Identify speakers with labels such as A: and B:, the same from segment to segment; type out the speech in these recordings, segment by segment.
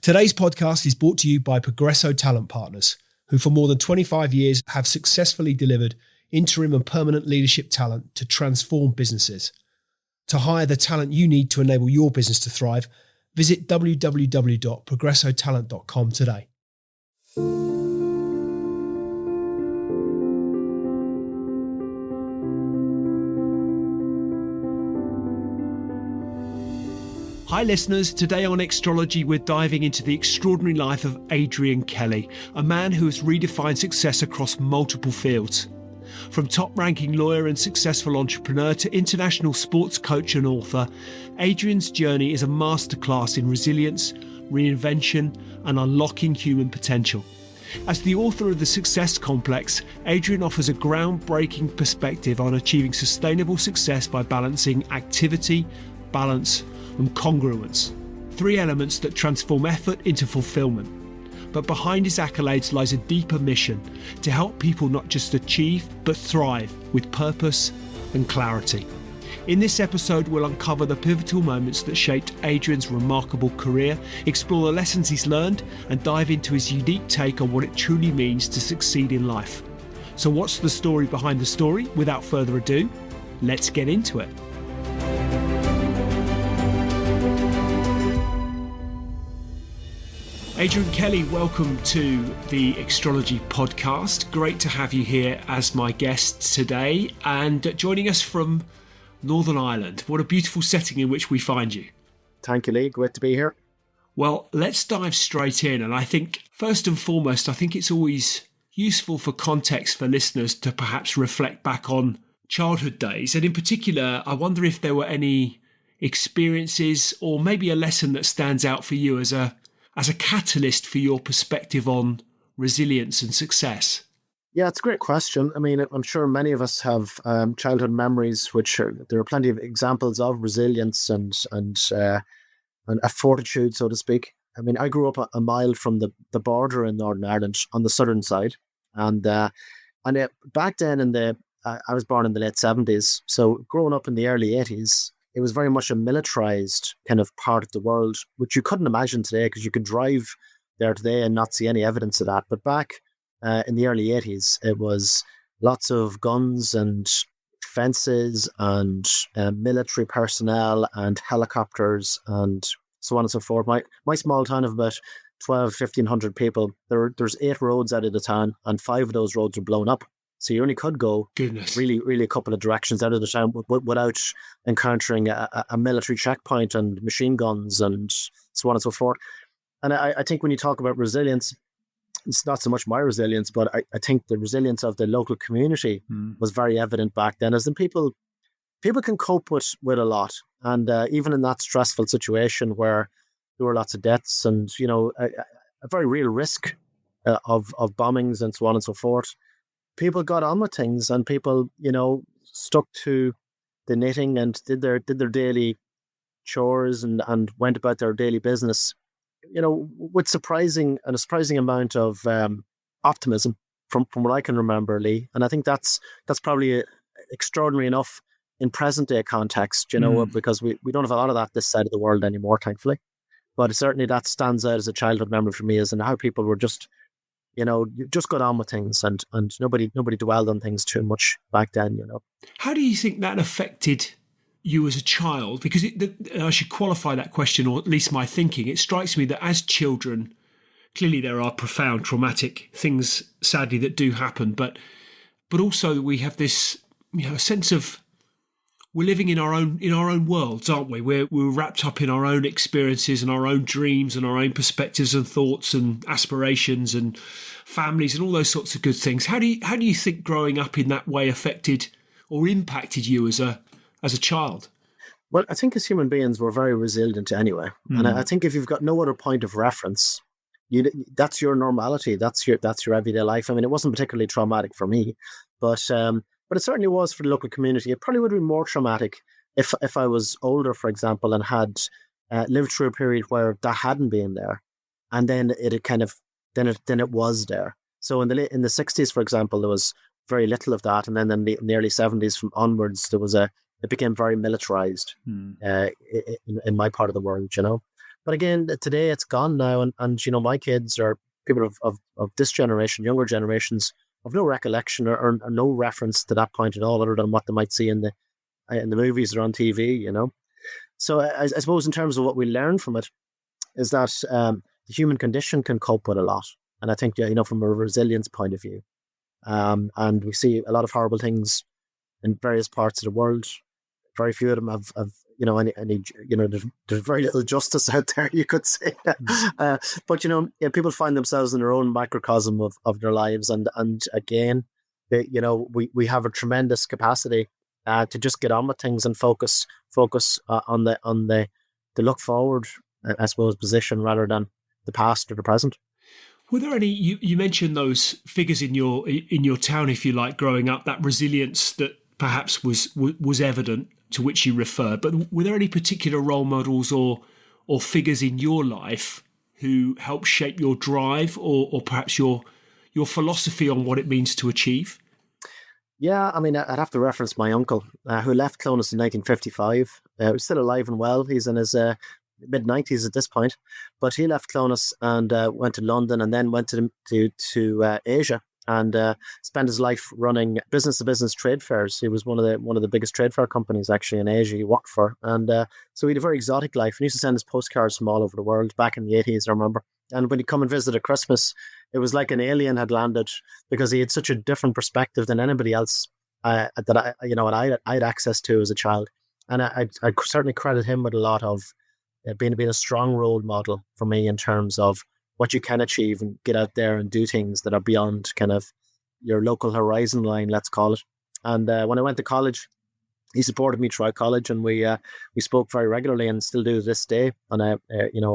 A: Today's podcast is brought to you by Progresso Talent Partners, who for more than 25 years have successfully delivered interim and permanent leadership talent to transform businesses. To hire the talent you need to enable your business to thrive, visit www.progressotalent.com today. Hi listeners, today on Extrology we're diving into the extraordinary life of Adrian Kelly, a man who has redefined success across multiple fields. From top-ranking lawyer and successful entrepreneur to international sports coach and author, Adrian's journey is a masterclass in resilience, reinvention and unlocking human potential. As the author of The Success Complex, Adrian offers a groundbreaking perspective on achieving sustainable success by balancing activity, balance and congruence, three elements that transform effort into fulfillment. But behind his accolades lies a deeper mission to help people not just achieve, but thrive with purpose and clarity. In this episode, we'll uncover the pivotal moments that shaped Adrian's remarkable career, explore the lessons he's learned, and dive into his unique take on what it truly means to succeed in life. So what's the story behind the story? Without further ado, let's get into it. Adrian Kelly, welcome to the Extrology podcast. Great to have you here as my guest today and joining us from Northern Ireland. What a beautiful setting in which we find you.
B: Thank you, Lee. Great to be here.
A: Well, let's dive straight in. And I think first and foremost, I think it's always useful for context for listeners to perhaps reflect back on childhood days. And in particular, I wonder if there were any experiences or maybe a lesson that stands out for you as a catalyst for your perspective on resilience and success?
B: Yeah, it's a great question. I mean, I'm sure many of us have childhood memories, there are plenty of examples of resilience and a fortitude, so to speak. I mean, I grew up a mile from the border in Northern Ireland on the southern side. And back then I was born in the late 70s. So growing up in the early 80s, it was very much a militarised kind of part of the world, which you couldn't imagine today because you could drive there today and not see any evidence of that. But back in the early 80s, it was lots of guns and fences and military personnel and helicopters and so on and so forth. My small town of about 1,500 people, there's 8 roads out of the town and 5 of those roads were blown up. So you only could go really a couple of directions out of the town without encountering a military checkpoint and machine guns and so on and so forth. And I think when you talk about resilience, it's not so much my resilience, but I think the resilience of the local community was very evident back then. As in people can cope with a lot. And even in that stressful situation where there were lots of deaths and, a very real risk of bombings and so on and so forth, people got on with things and people, stuck to the knitting and did their daily chores and went about their daily business, with a surprising amount of optimism from what I can remember, Lee. And I think that's probably extraordinary enough in present day context, because we don't have a lot of that this side of the world anymore, thankfully. But certainly that stands out as a childhood memory for me, and how people were just, you just got on with things and nobody dwelled on things too much back then,
A: How do you think that affected you as a child? Because I should qualify that question, or at least my thinking. It strikes me that as children, clearly there are profound traumatic things, sadly, that do happen. But also we have this, a sense of we're living in our own worlds, aren't we? We're wrapped up in our own experiences and our own dreams and our own perspectives and thoughts and aspirations and families and all those sorts of good things. How do you think growing up in that way affected or impacted you as a child?
B: Well, I think as human beings we're very resilient anyway, and I think if you've got no other point of reference, that's your normality. That's your everyday life. I mean, it wasn't particularly traumatic for me, but it certainly was for the local community. It probably would have been more traumatic if I was older, for example, and had lived through a period where that hadn't been there, and then it had kind of then it was there. So in the 60s, for example, there was very little of that, and then in the early 70s from onwards, it became very militarised in my part of the world, But again, today it's gone now, and my kids are people of this generation, younger generations, have no recollection or no reference to that point at all, other than what they might see in the movies or on TV. So I suppose in terms of what we learn from it is that the human condition can cope with a lot, and I think from a resilience point of view, and we see a lot of horrible things in various parts of the world. Very few of them have any there's very little justice out there, you could say. But people find themselves in their own microcosm of their lives, and again, we have a tremendous capacity to just get on with things and focus on the look forward, I suppose, position rather than the past or the present.
A: Were there any? You mentioned those figures in your town, if you like, growing up, that resilience that perhaps was evident, to which you refer. But were there any particular role models or figures in your life who helped shape your drive or perhaps your philosophy on what it means to achieve?
B: Yeah, I mean, I'd have to reference my uncle, who left Clonus in 1955. He's still alive and well. He's in his mid-90s at this point, but he left Clonus and went to London, and then went to Asia, and spent his life running business-to-business trade fairs. He was one of the biggest trade fair companies actually in Asia he worked for, and so he had a very exotic life. And he used to send us postcards from all over the world back in the 80s, I remember. And when he'd come and visit at Christmas, it was like an alien had landed, because he had such a different perspective than anybody else that I had access to as a child. And I certainly credit him with a lot of being a strong role model for me in terms of what you can achieve and get out there and do things that are beyond kind of your local horizon line, let's call it. And when I went to college, he supported me throughout college, and we spoke very regularly, and still do to this day on a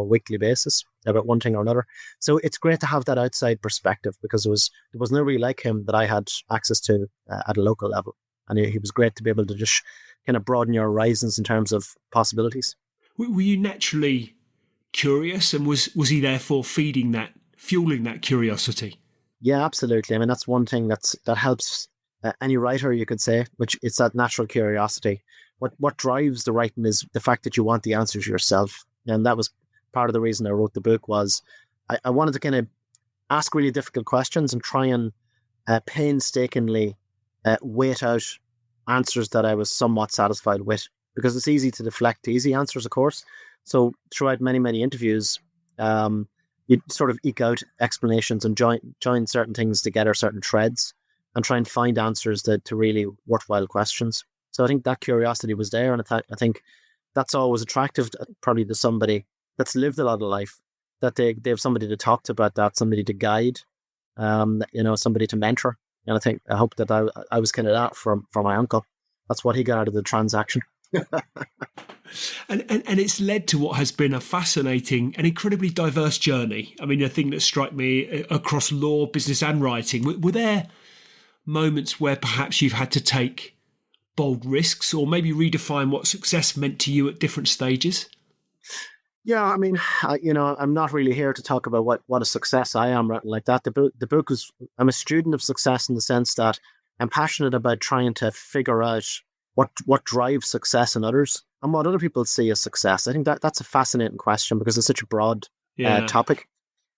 B: weekly basis about one thing or another. So it's great to have that outside perspective, because there was nobody like him that I had access to at a local level, and he was great to be able to just kind of broaden your horizons in terms of possibilities.
A: Were you naturally curious, and was he therefore fueling that curiosity?
B: Yeah, absolutely. I mean, that's one thing that helps any writer, you could say, which it's that natural curiosity. What drives the writing is the fact that you want the answers yourself, and that was part of the reason I wrote the book. Was I wanted to kind of ask really difficult questions and try and painstakingly wait out answers that I was somewhat satisfied with, because it's easy to deflect to easy answers, of course. So throughout many interviews, you sort of eke out explanations and join certain things together, certain threads, and try and find answers to really worthwhile questions. So I think that curiosity was there, and I think that's always attractive probably to somebody that's lived a lot of life, that they have somebody to talk to about that, somebody to guide, somebody to mentor. And I hope that I was kind of that for my uncle. That's what he got out of the transaction.
A: And it's led to what has been a fascinating and incredibly diverse journey. I mean, the thing that struck me across law, business and writing, were there moments where perhaps you've had to take bold risks, or maybe redefine what success meant to you at different stages?
B: Yeah, I mean, I'm not really here to talk about what a success I am, right, like that. The book is, I'm a student of success in the sense that I'm passionate about trying to figure out what drives success in others and what other people see as success. I think that's a fascinating question, because it's such a broad topic.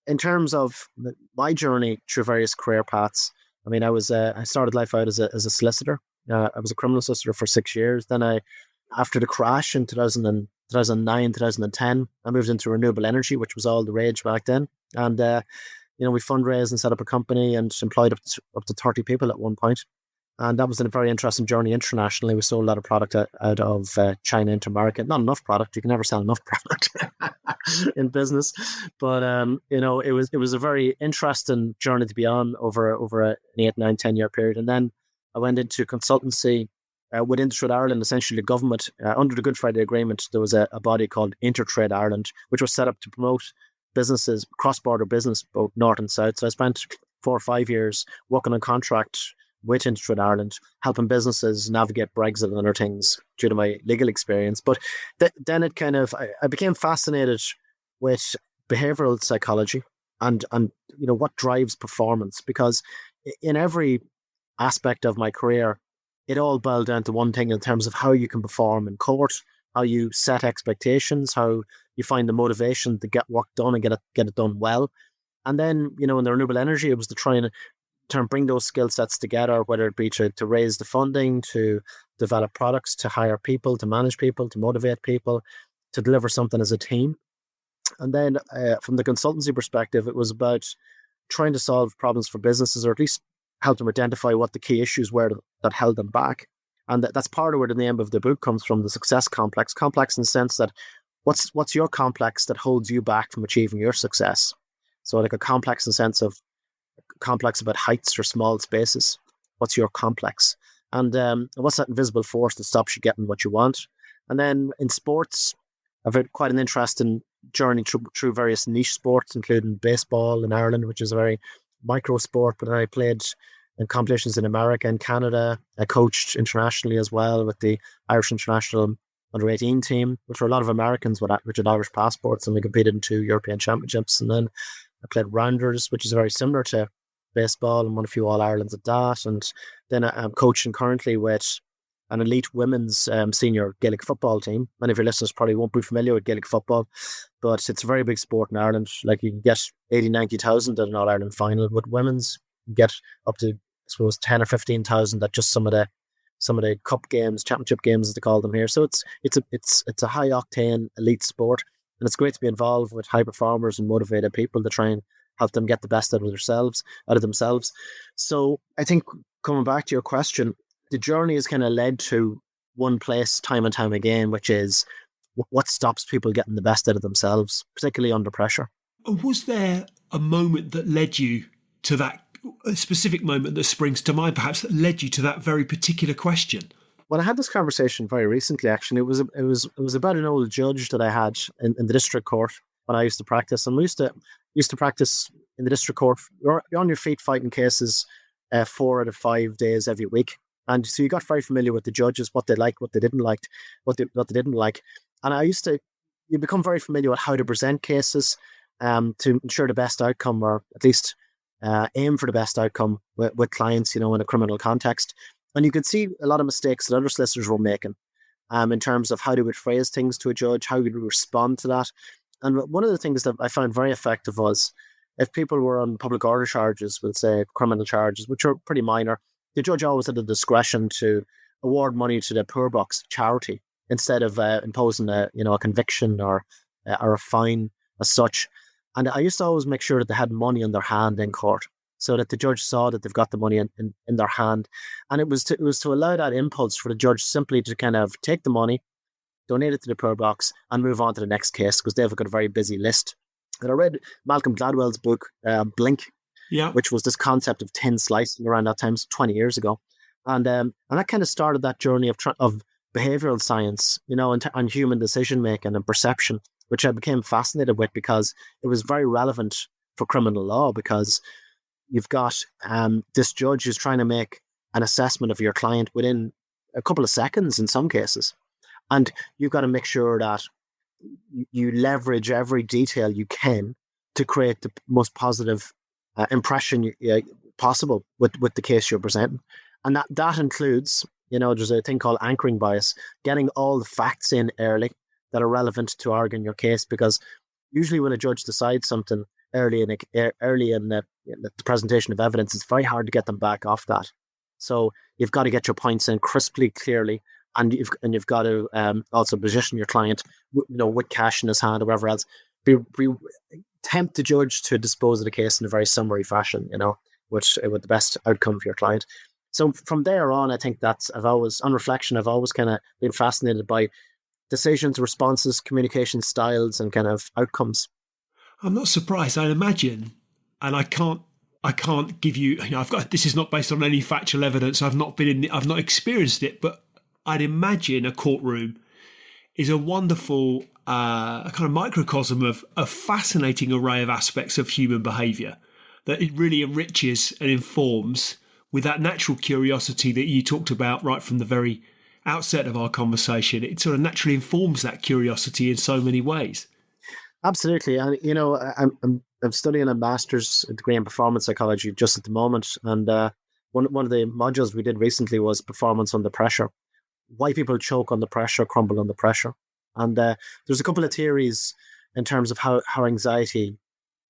B: In terms of my journey through various career paths, I mean, I started life out as a solicitor. I was a criminal solicitor for 6 years. Then after the crash in 2009, 2010, I moved into renewable energy, which was all the rage back then. And, we fundraised and set up a company and employed up to 30 people at one point. And that was a very interesting journey internationally. We sold a lot of product out of China into America. Not enough product. You can never sell enough product in business. But, it was a very interesting journey to be on over an 8, 9, 10-year period. And then I went into consultancy with Intertrade Ireland, essentially the government. Under the Good Friday Agreement, there was a body called Intertrade Ireland, which was set up to promote businesses, cross-border business, both north and south. So I spent 4 or 5 years working on contract with Intertrade Ireland, helping businesses navigate Brexit and other things due to my legal experience. But then it kind of, I became fascinated with behavioral psychology and what drives performance, because in every aspect of my career, it all boiled down to one thing in terms of how you can perform in court, how you set expectations, how you find the motivation to get work done and get it done well. And then, in the renewable energy, it was to try and bring those skill sets together, whether it be to raise the funding, to develop products, to hire people, to manage people, to motivate people, to deliver something as a team. And then from the consultancy perspective, it was about trying to solve problems for businesses, or at least help them identify what the key issues were that held them back. And that's part of where the name of the book comes from, the success complex. Complex in the sense that what's your complex that holds you back from achieving your success? So like a complex in the sense of complex about heights or small spaces. What's your complex? And what's that invisible force that stops you getting what you want? And then in sports, I've had quite an interesting journey through various niche sports, including baseball in Ireland, which is a very micro sport, but I played in competitions in America and Canada. I coached internationally as well with the Irish International Under-18 team, which were a lot of Americans which had Irish passports, and we competed in 2 European championships. And then I played rounders, which is very similar to baseball, and won a few All-Irelands at that. And then I'm coaching currently with an elite women's senior Gaelic football team. Many of your listeners probably won't be familiar with Gaelic football, but it's a very big sport in Ireland. Like, you can get 80, 90,000 at an All-Ireland final. With women's, you get up to, I suppose, 10 or 15,000 at just some of the cup games, championship games as they call them here. So it's a high octane elite sport, and it's great to be involved with high performers and motivated people to try and help them get the best out of themselves. So I think, coming back to your question, the journey has kind of led to one place time and time again, which is what stops people getting the best out of themselves, particularly under pressure.
A: Was there a moment that led you to that, a specific moment that springs to mind, perhaps, that led you to that very particular question?
B: Well, I had this conversation very recently, actually. It was about an old judge that I had in the district court when I used to practice. And we used to practice in the district court. You're on your feet fighting cases 4 out of 5 days every week. And so you got very familiar with the judges, what they liked, what they didn't like, what they didn't like. And you become very familiar with how to present cases to ensure the best outcome, or at least aim for the best outcome with clients, in a criminal context. And you could see a lot of mistakes that other solicitors were making in terms of how they would phrase things to a judge, how they would respond to that. And one of the things that I found very effective was, if people were on public order charges, we'll say criminal charges, which are pretty minor, the judge always had the discretion to award money to the poor box charity instead of imposing a conviction or a fine as such. And I used to always make sure that they had money in their hand in court, so that the judge saw that they've got the money in their hand. And it was to allow that impulse for the judge simply to kind of take the money, donate it to the poor box, and move on to the next case, because they've got a very busy list. And I read Malcolm Gladwell's book, Blink, which was this concept of thin slicing around that time, 20 years ago. And that kind of started that journey of behavioral science, and human decision-making and perception, which I became fascinated with, because it was very relevant for criminal law, because you've got this judge who's trying to make an assessment of your client within a couple of seconds in some cases. And you've got to make sure that you leverage every detail you can to create the most positive impression possible with the case you're presenting. And that includes, there's a thing called anchoring bias, getting all the facts in early that are relevant to arguing your case, because usually when a judge decides something early in the presentation of evidence, it's very hard to get them back off that. So you've got to get your points in crisply, clearly, and you've got to also position your client, with cash in his hand or whatever else. Tempt the judge to dispose of the case in a very summary fashion, with the best outcome for your client. So from there on, I think I've always kind of been fascinated by decisions, responses, communication styles, and kind of outcomes.
A: I'm not surprised. I imagine, and I can't give you, this is not based on any factual evidence. I've not experienced it, but I'd imagine a courtroom is a wonderful kind of microcosm of a fascinating array of aspects of human behaviour that it really enriches and informs, with that natural curiosity that you talked about right from the very outset of our conversation. It sort of naturally informs that curiosity in so many ways.
B: Absolutely. And, I'm studying a master's degree in performance psychology just at the moment. And one of the modules we did recently was performance under pressure. Why people choke under pressure, crumble under pressure. And there's a couple of theories in terms of how anxiety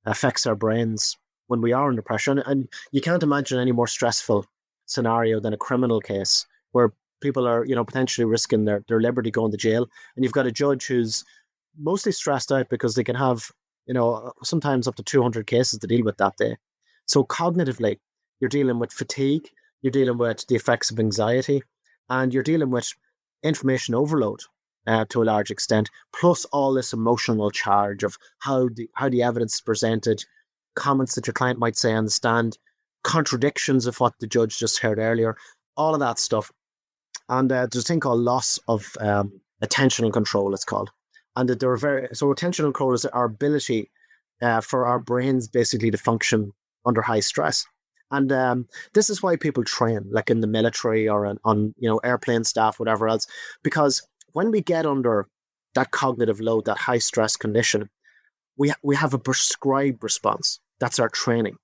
B: affects our brains when we are under pressure. And you can't imagine any more stressful scenario than a criminal case where people are, potentially risking their liberty going to jail. And you've got a judge who's mostly stressed out because they can have, sometimes up to 200 cases to deal with that day. So cognitively, you're dealing with fatigue, you're dealing with the effects of anxiety, and you're dealing with information overload to a large extent, plus all this emotional charge of how the evidence is presented, comments that your client might say on the stand, contradictions of what the judge just heard earlier, all of that stuff. And there's a thing called loss of attentional control, it's called. And that so attentional control is our ability for our brains basically to function under high stress. And this is why people train, like in the military or on airplane staff, whatever else, because when we get under that cognitive load, that high stress condition, we have a prescribed response. That's our training.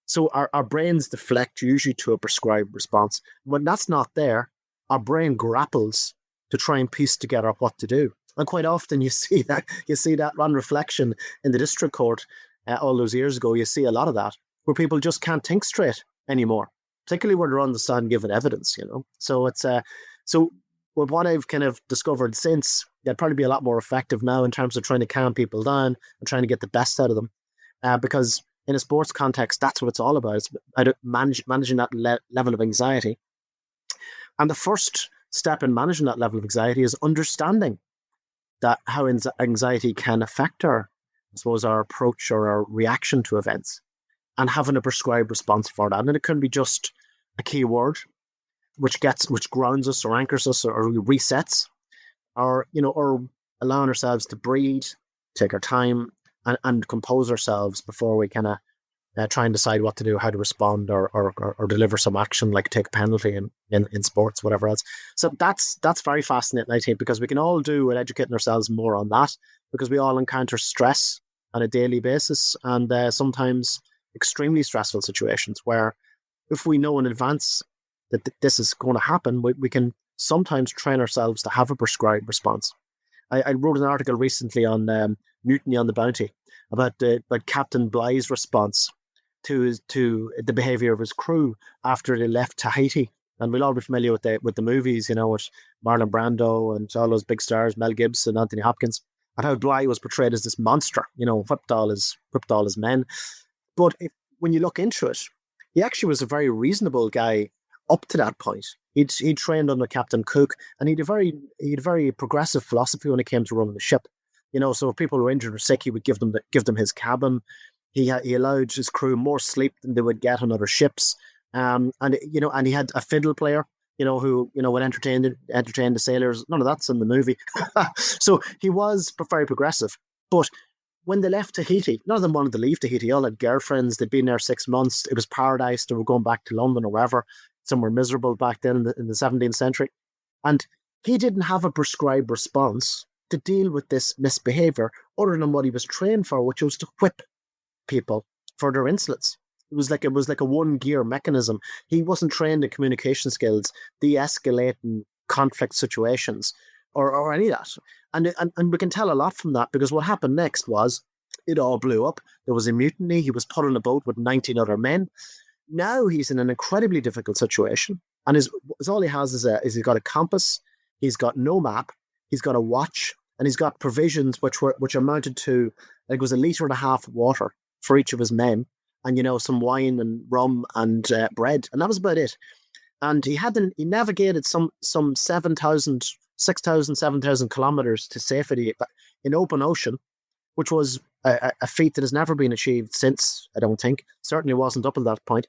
B: So our brains deflect usually to a prescribed response. When that's not there, our brain grapples to try and piece together what to do. And quite often you see that on reflection in the district court all those years ago. You see a lot of that where people just can't think straight anymore, particularly when they're on the stand giving evidence. So it's with what I've kind of discovered since, that'd probably be a lot more effective now in terms of trying to calm people down and trying to get the best out of them, because in a sports context, that's what it's all about. It's managing that level of anxiety. And the first step in managing that level of anxiety is understanding that how anxiety can affect our approach or our reaction to events, and having a prescribed response for that. And it can be just a key word, which grounds us or anchors us or resets, or allowing ourselves to breathe, take our time, and compose ourselves before we kind of try and decide what to do, how to respond, or deliver some action, like take a penalty in sports, whatever else. So that's very fascinating, I think, because we can all do with educating ourselves more on that, because we all encounter stress on a daily basis, and sometimes extremely stressful situations where if we know in advance that this is going to happen, we can sometimes train ourselves to have a prescribed response. I wrote an article recently on Mutiny on the Bounty about Captain Blight's response to the behaviour of his crew after they left Tahiti. And we'll all be familiar with the movies, with Marlon Brando and all those big stars, Mel Gibson, Anthony Hopkins, and how Bligh was portrayed as this monster, whipped all his men. But when you look into it, he actually was a very reasonable guy up to that point. He'd trained under Captain Cook, and he had a very progressive philosophy when it came to running the ship. So if people were injured or sick, he would give them his cabin. He allowed his crew more sleep than they would get on other ships. And he had a fiddle player, who would entertain the sailors. None of that's in the movie. So he was very progressive. But when they left Tahiti, none of them wanted to leave Tahiti. All had girlfriends. They'd been there 6 months. It was paradise. They were going back to London or wherever. Somewhere miserable back then in the 17th century. And he didn't have a prescribed response to deal with this misbehavior other than what he was trained for, which was to whip people for their insolence. It was like a one gear mechanism. He wasn't trained in communication skills, de-escalating conflict situations, or any of that. And we can tell a lot from that, because what happened next was it all blew up. There was a mutiny. He was put on a boat with 19 other men. Now he's in an incredibly difficult situation, and all he has is he's got a compass, he's got no map, he's got a watch, and he's got provisions which amounted to, I think it was 1.5 liters of water for each of his men, and some wine and rum and bread, and that was about it. And he navigated some 6,000, 7,000 kilometers to safety in open ocean, which was a feat that has never been achieved since, I don't think. Certainly wasn't up at that point.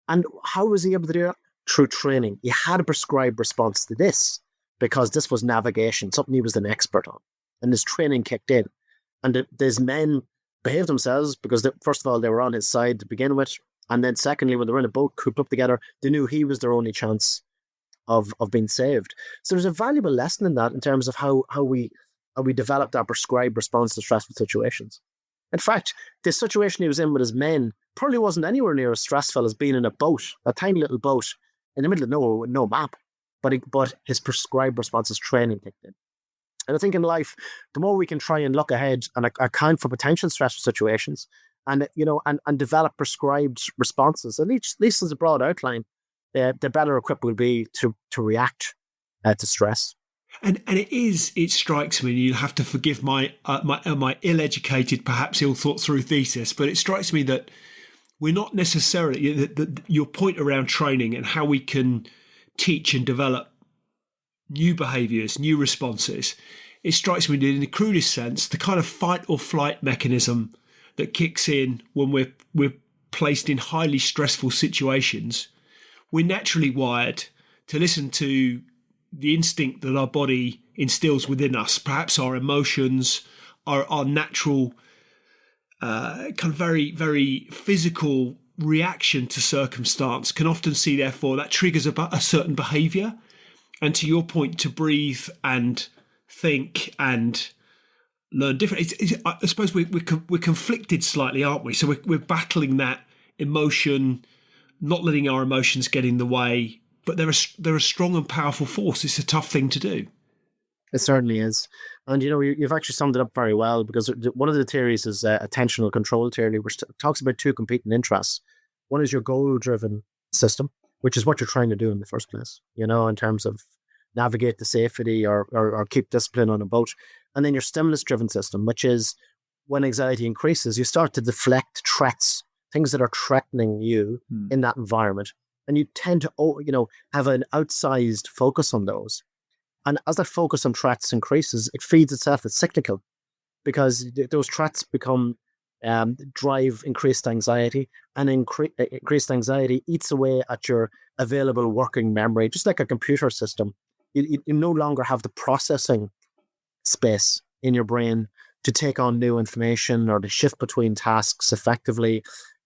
B: And how was he able to do that? Through training. He had a prescribed response to this, because this was navigation, something he was an expert on. And his training kicked in. And these men behaved themselves because, first of all, they were on his side to begin with. And then secondly, when they were in a boat cooped up together, they knew he was their only chance of being saved. So there's a valuable lesson in that, in terms of how we developed our prescribed response to stressful situations. In fact, the situation he was in with his men probably wasn't anywhere near as stressful as being in a boat, a tiny little boat in the middle of nowhere with no map. But his prescribed response, his training kicked in. And I think in life, the more we can try and look ahead and account for potential stressful situations, and and develop prescribed responses, at least as a broad outline, the better equipped we'll be to react to stress.
A: And it strikes me, and you'll have to forgive my ill-educated, perhaps ill-thought-through thesis, but it strikes me that we're not necessarily, your point around training and how we can teach and develop new behaviours, new responses, it strikes me that in the crudest sense, the kind of fight or flight mechanism that kicks in when we're placed in highly stressful situations, we're naturally wired to listen to the instinct that our body instills within us, perhaps our emotions, our natural kind of very, very physical reaction to circumstance can often see, therefore, that triggers a certain behaviour. And to your point, to breathe and think and learn different. I suppose we're conflicted slightly, aren't we? So we're battling that emotion, not letting our emotions get in the way. But they're a strong and powerful force. It's a tough thing to do.
B: It certainly is. And, you've actually summed it up very well, because one of the theories is attentional control theory, which talks about two competing interests. One is your goal-driven system, which is what you're trying to do in the first place, in terms of navigate to safety or keep discipline on a boat. And then your stimulus-driven system, which is when anxiety increases, you start to deflect threats, things that are threatening you in that environment. And you tend to, have an outsized focus on those. And as that focus on threats increases, it feeds itself. It's cyclical, because those threats drive increased anxiety, and increased anxiety eats away at your available working memory, just like a computer system. You no longer have the processing space in your brain to take on new information or to shift between tasks effectively,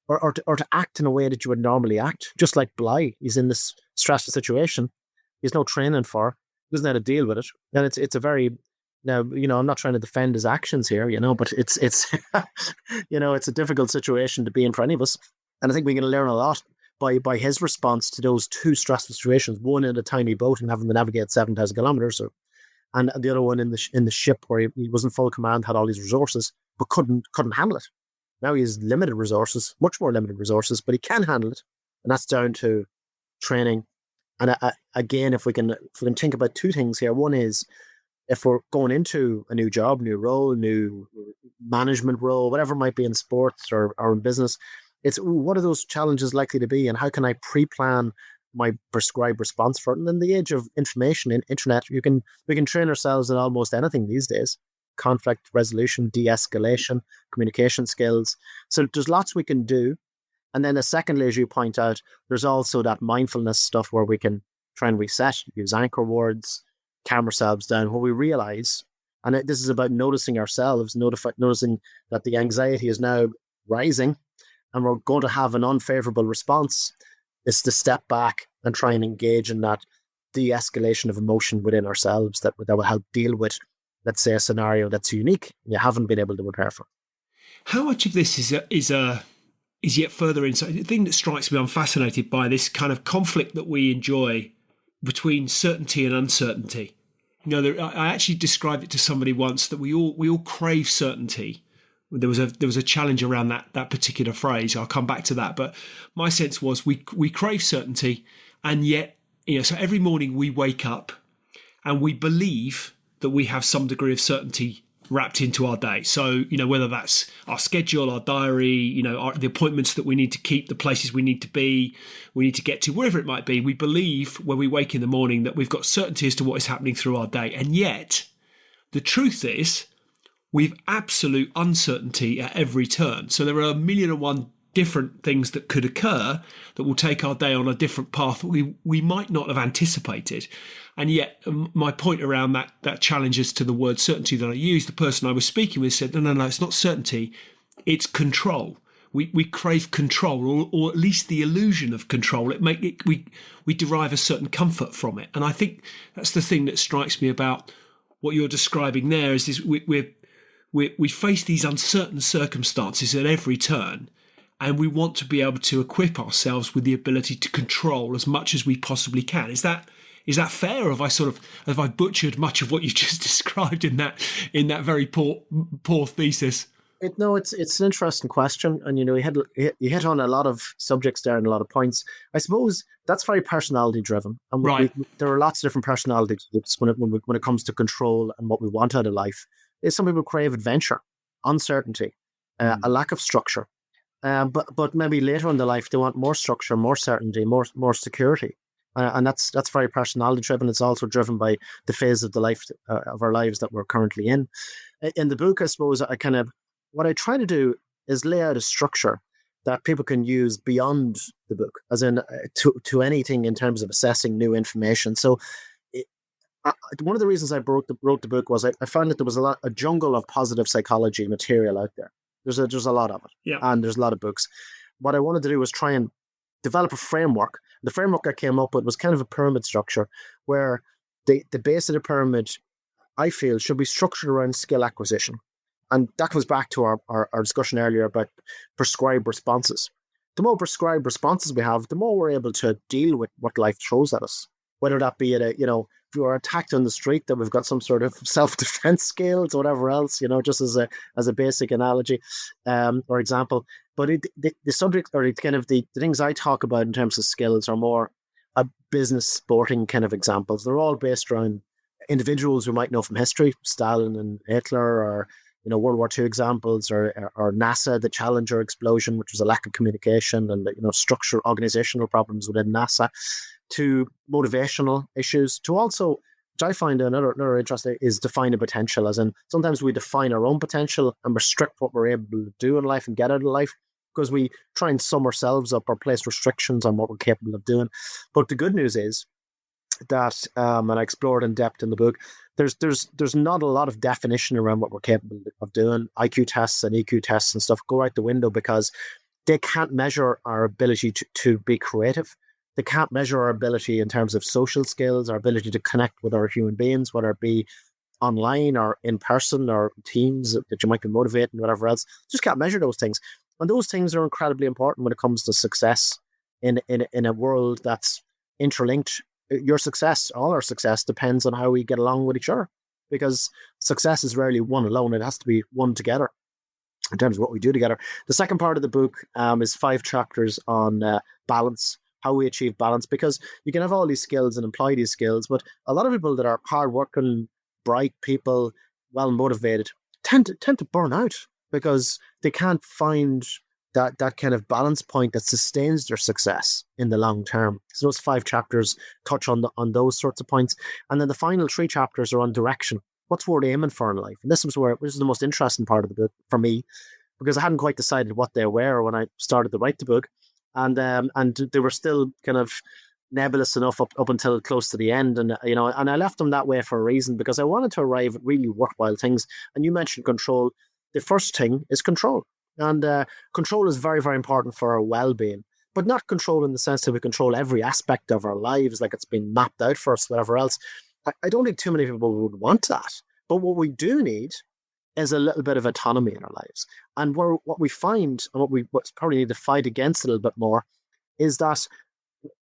B: or to act in a way that you would normally act. Just like Bly, he's in this stressful situation. He's no training for. He doesn't know how to deal with it. And it's a very, now, I'm not trying to defend his actions here, but it's it's a difficult situation to be in for any of us. And I think we can learn a lot by his response to those two stressful situations, one in a tiny boat and having to navigate 7,000 kilometers, and the other one in the ship where he was in full command, had all these resources, but couldn't handle it. Now he has limited resources, much more limited resources, but he can handle it. And that's down to training. And again, if we can think about two things here. One is, if we're going into a new job, new role, new management role, whatever it might be in sports or in business, it's what are those challenges likely to be, and how can I pre-plan my prescribed response for it? And in the age of information and internet, we can train ourselves in almost anything these days: conflict resolution, de-escalation, communication skills. So there's lots we can do. And then secondly, as you point out, there's also that mindfulness stuff where we can try and reset, use anchor words, calm ourselves down, where we realize, and this is about noticing ourselves, noticing that the anxiety is now rising and we're going to have an unfavorable response, is to step back and try and engage in that de-escalation of emotion within ourselves that will help deal with, let's say, a scenario that's unique and you haven't been able to prepare for.
A: How much of this is yet further insight? The thing that strikes me, I'm fascinated by this kind of conflict that we enjoy between certainty and uncertainty. I actually described it to somebody once that we all crave certainty. There was a challenge around that particular phrase. I'll come back to that, but my sense was we crave certainty, and yet so every morning we wake up and we believe that we have some degree of certainty wrapped into our day. So, whether that's our schedule, our diary, the appointments that we need to keep, the places we need to get to, wherever it might be, we believe when we wake in the morning that we've got certainty as to what is happening through our day. And yet, the truth is, we've absolute uncertainty at every turn. So there are 1,000,001 different things that could occur that will take our day on a different path that we might not have anticipated. And yet my point around that challenge as to the word certainty that I used, the person I was speaking with said, no, it's not certainty, it's control. We crave control, or at least the illusion of control. We derive a certain comfort from it. And I think that's the thing that strikes me about what you're describing there is this, we face these uncertain circumstances at every turn, and we want to be able to equip ourselves with the ability to control as much as we possibly can. Is that Is that fair, or have I butchered much of what you just described in that very poor thesis?
B: No, it's an interesting question, and you hit on a lot of subjects there and a lot of points. I suppose that's very personality driven, and
A: Right.
B: there are lots of different personality types when it comes to control and what we want out of life. Some people crave adventure, uncertainty, a lack of structure, but maybe later in the life they want more structure, more certainty, more security, and that's very personality driven. It's also driven by the phase of the life of our lives that we're currently in. In the book, I suppose what I try to do is lay out a structure that people can use beyond the book, as in to anything in terms of assessing new information. So, it, one of the reasons I wrote the book was I found that there was a jungle of positive psychology material out there. There's a lot of it,
A: Yeah.
B: and there's a lot of books. What I wanted to do was try and develop a framework. The framework I came up with was kind of a pyramid structure, where the base of the pyramid, I feel, should be structured around skill acquisition. And that comes back to our discussion earlier about prescribed responses. The more prescribed responses we have, the more we're able to deal with what life throws at us. Whether that be if you are attacked on the street, that we've got some sort of self-defense skills or whatever else, just as a basic analogy or example. But the subject, or the things I talk about in terms of skills, are more a business sporting kind of examples. They're all based around individuals we might know from history, Stalin and Hitler, or World War II examples, or NASA, the Challenger explosion, which was a lack of communication and structure, organizational problems within NASA, to motivational issues, to also, which I find another interesting, is defining potential. As in, sometimes we define our own potential and restrict what we're able to do in life and get out of life, because we try and sum ourselves up or place restrictions on what we're capable of doing. But the good news is that, and I explored in depth in the book, there's not a lot of definition around what we're capable of doing. IQ tests and EQ tests and stuff go out the window because they can't measure our ability to be creative. They can't measure our ability in terms of social skills, our ability to connect with other human beings, whether it be online or in person or teams that you might be motivating, whatever else. Just can't measure those things. And those things are incredibly important when it comes to success in a world that's interlinked. Your success, all our success, depends on how we get along with each other, because success is rarely one alone. It has to be one together in terms of what we do together. The second part of the book is 5 chapters on balance, how we achieve balance, because you can have all these skills and employ these skills, but a lot of people that are hardworking, bright people, well motivated, tend to burn out because they can't find that kind of balance point that sustains their success in the long term. So those 5 chapters touch on those sorts of points. And then the final 3 chapters are on direction. What's worth aiming for in life? And this is the most interesting part of the book for me, because I hadn't quite decided what they were when I started to write the book. And they were still kind of nebulous enough up until close to the end. And, and I left them that way for a reason, because I wanted to arrive at really worthwhile things. And you mentioned control. The first thing is control. And control is very, very important for our well-being, but not control in the sense that we control every aspect of our lives, like it's been mapped out for us, whatever else. I don't think too many people would want that. But what we do need is a little bit of autonomy in our lives. And what we find, and what probably need to fight against a little bit more, is that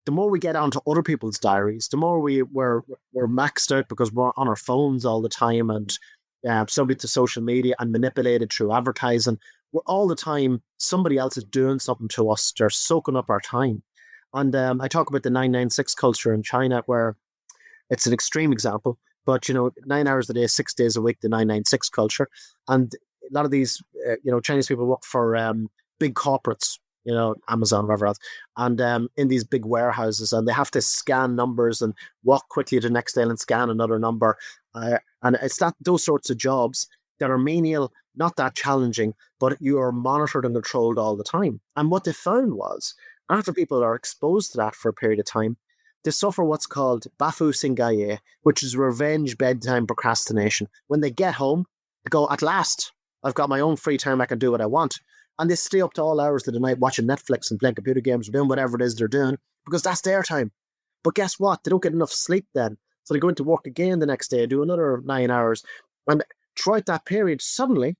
B: the more we get onto other people's diaries, the more we're maxed out because we're on our phones all the time and subject to social media and manipulated through advertising. We're all the time, somebody else is doing something to us. They're soaking up our time. And I talk about the 996 culture in China, where it's an extreme example, but 9 hours a day, 6 days a week, the 996 culture. And a lot of these Chinese people work for big corporates, Amazon, whatever else, and in these big warehouses, and they have to scan numbers and walk quickly to the next aisle and scan another number. And it's those sorts of jobs that are menial, not that challenging, but you are monitored and controlled all the time. And what they found was, after people are exposed to that for a period of time, they suffer what's called bafu singaye, which is revenge bedtime procrastination. When they get home, they go, at last, I've got my own free time, I can do what I want. And they stay up to all hours of the night watching Netflix and playing computer games or doing whatever it is they're doing, because that's their time. But guess what? They don't get enough sleep then. So they go into work again the next day, do another 9 hours. And throughout that period, suddenly,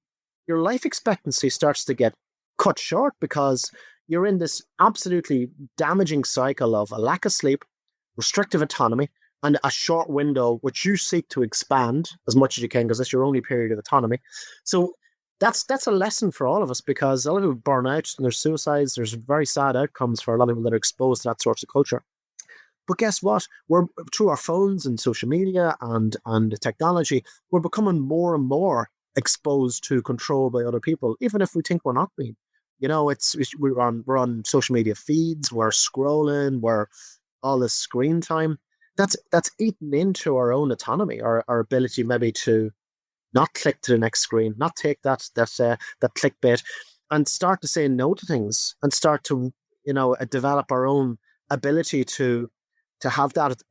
B: your life expectancy starts to get cut short, because you're in this absolutely damaging cycle of a lack of sleep, restrictive autonomy, and a short window which you seek to expand as much as you can because that's your only period of autonomy. So that's a lesson for all of us because a lot of people burn out and there's suicides. There's very sad outcomes for a lot of people that are exposed to that sort of culture. But guess what? We're through our phones and social media and technology, we're becoming more and more exposed to control by other people, even if we think we're not being. We're on social media feeds, we're scrolling, we're all this screen time. That's eaten into our own autonomy, our ability maybe to not click to the next screen, not take that clickbait, and start to say no to things, and start to develop our own ability to have that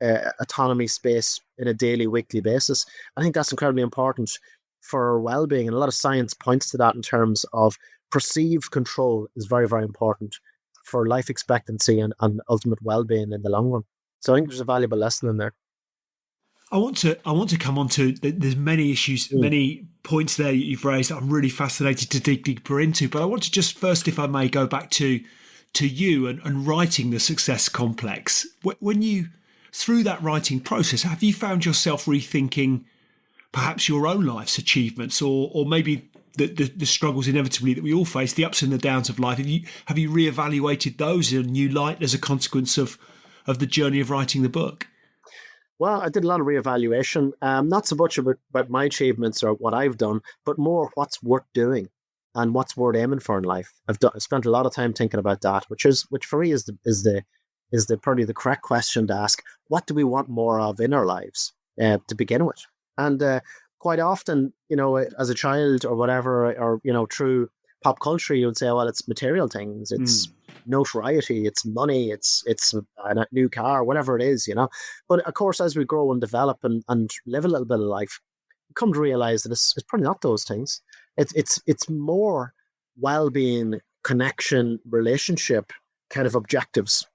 B: autonomy space in a daily, weekly basis. I think that's incredibly important for our well-being, and a lot of science points to that in terms of perceived control is very, very important for life expectancy and ultimate well-being in the long run. So I think there's a valuable lesson in there.
A: I want to come on to there's many issues, many points there you've raised that I'm really fascinated to dig deeper into. But I want to just first, if I may, go back to you and writing the Success Complex. When you, through that writing process, have you found yourself rethinking perhaps your own life's achievements or maybe the struggles inevitably that we all face, the ups and the downs of life? Have you reevaluated those in a new light as a consequence of the journey of writing the book?
B: Well, I did a lot of reevaluation, not so much about my achievements or what I've done, but more what's worth doing and what's worth aiming for in life. I've spent a lot of time thinking about that, which for me is the probably the correct question to ask. What do we want more of in our lives to begin with? And quite often, as a child or whatever, or through pop culture, you would say, well, it's material things, it's notoriety, it's money, it's a new car, whatever it is, But of course, as we grow and develop and live a little bit of life, we come to realize that it's probably not those things. It's more well-being, connection, relationship kind of objectives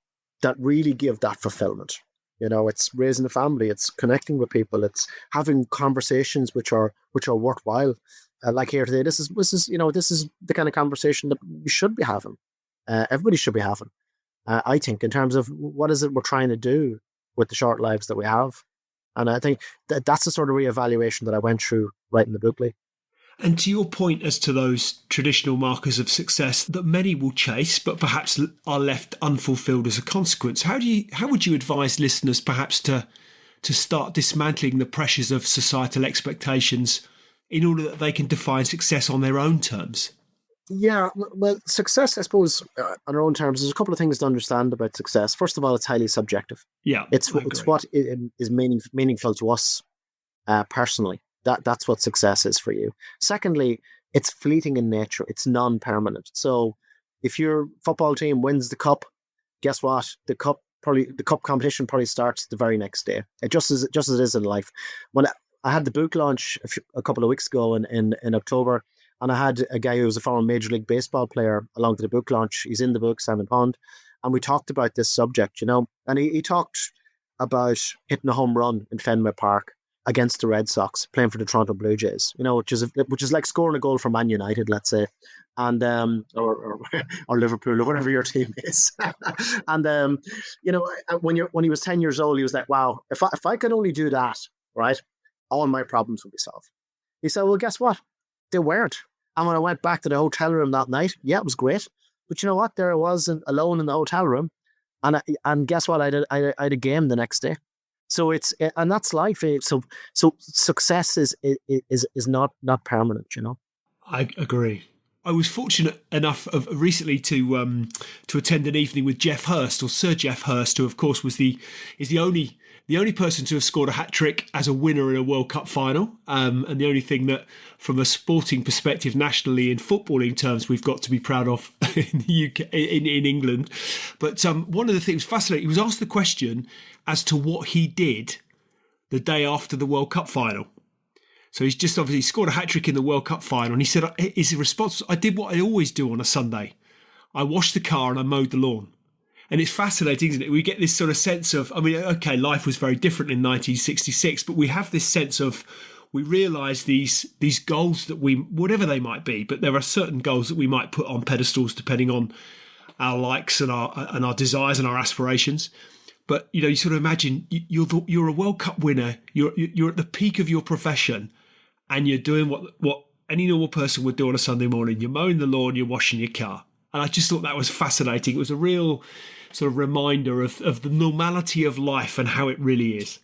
B: that really give that fulfillment. It's raising a family, it's connecting with people, it's having conversations which are worthwhile. Like here today, this is the kind of conversation that we should be having. Everybody should be having. I think in terms of what is it we're trying to do with the short lives that we have, and I think that's the sort of reevaluation that I went through writing the book, Lee.
A: And to your point as to those traditional markers of success that many will chase, but perhaps are left unfulfilled as a consequence, how would you advise listeners perhaps to start dismantling the pressures of societal expectations in order that they can define success on their own terms?
B: Yeah, well, success, I suppose, on our own terms, there's a couple of things to understand about success. First of all, it's highly subjective.
A: Yeah,
B: it's what is meaningful to us personally. That's what success is for you. Secondly, it's fleeting in nature. It's non-permanent. So if your football team wins the cup, guess what? The cup competition probably starts the very next day. It just as it is in life. When I had the book launch a couple of weeks ago in October, and I had a guy who was a former Major League Baseball player along to the book launch. He's in the book, Simon Pond, and we talked about this subject, and he talked about hitting a home run in Fenway Park against the Red Sox, playing for the Toronto Blue Jays, which is like scoring a goal for Man United, let's say, and or Liverpool or whatever your team is. And when he was 10 years old, he was like, wow, if I could only do that, right, all my problems would be solved. He said, well, guess what? They weren't. And when I went back to the hotel room that night, yeah, it was great. But you know what? There I was alone in the hotel room, and guess what? I had a game the next day. So and that's life. So success is not permanent.
A: I agree. I was fortunate enough recently to attend an evening with Geoff Hurst, or Sir Geoff Hurst, who of course is the only person to have scored a hat-trick as a winner in a World Cup final, and the only thing that, from a sporting perspective, nationally in footballing terms, we've got to be proud of in the UK, in England. But one of the things fascinating, he was asked the question as to what he did the day after the World Cup final. So he's just obviously scored a hat-trick in the World Cup final, and he said his response, I did what I always do on a Sunday. I washed the car and I mowed the lawn. And it's fascinating, isn't it? We get this sort of sense of, okay, life was very different in 1966, but we have this sense of, we realise these goals that whatever they might be, but there are certain goals that we might put on pedestals depending on our likes and our desires and our aspirations. But you sort of imagine you're a World Cup winner. You're at the peak of your profession, and you're doing what any normal person would do on a Sunday morning. You're mowing the lawn, you're washing your car. And I just thought that was fascinating. It was a real sort of reminder of the normality of life and how it really is.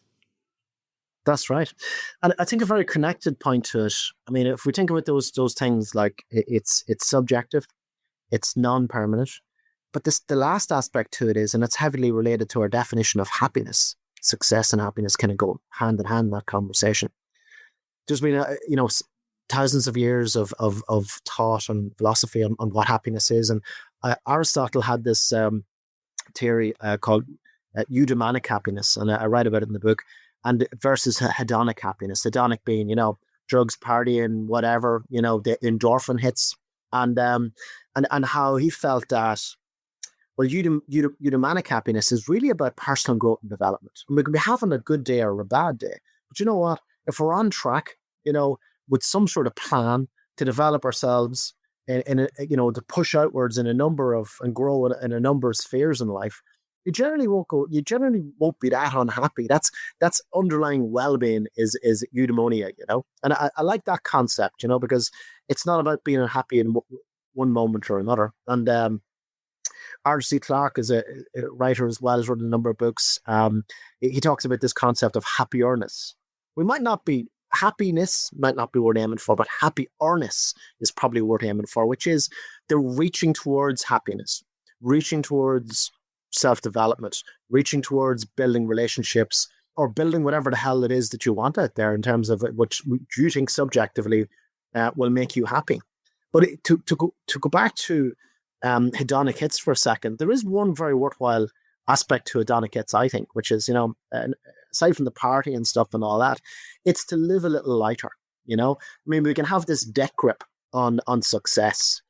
B: That's right. And I think a very connected point to it. I mean, if we think about those things, like it's subjective, it's non-permanent. But the last aspect to it is, and it's heavily related to our definition of happiness. Success and happiness kind of go hand in hand in that conversation. There's been, thousands of years of thought and philosophy on what happiness is. And Aristotle had this theory called eudaimonic happiness. And I write about it in the book. And versus hedonic happiness, hedonic being, drugs, partying, whatever, the endorphin hits. And how he felt that, well, eudaimonic happiness is really about personal growth and development. And we can be having a good day or a bad day. But you know what? If we're on track, with some sort of plan to develop ourselves to push outwards in a number of and grow in a number of spheres in life, you generally won't be that unhappy. That's underlying well-being is eudaimonia, And I like that concept, because it's not about being unhappy in one moment or another. And R.C. Clarke is a writer as well, has written a number of books. He talks about this concept of happiness. Happiness might not be worth aiming for, but happiness is probably worth aiming for, which is the reaching towards happiness, reaching towards self-development, reaching towards building relationships or building whatever the hell it is that you want out there in terms of which you think subjectively will make you happy. But to go back to hedonic hits for a second, there is one very worthwhile aspect to hedonic hits, I think, which is, aside from the party and stuff and all that, it's to live a little lighter, I mean, we can have this death grip on success,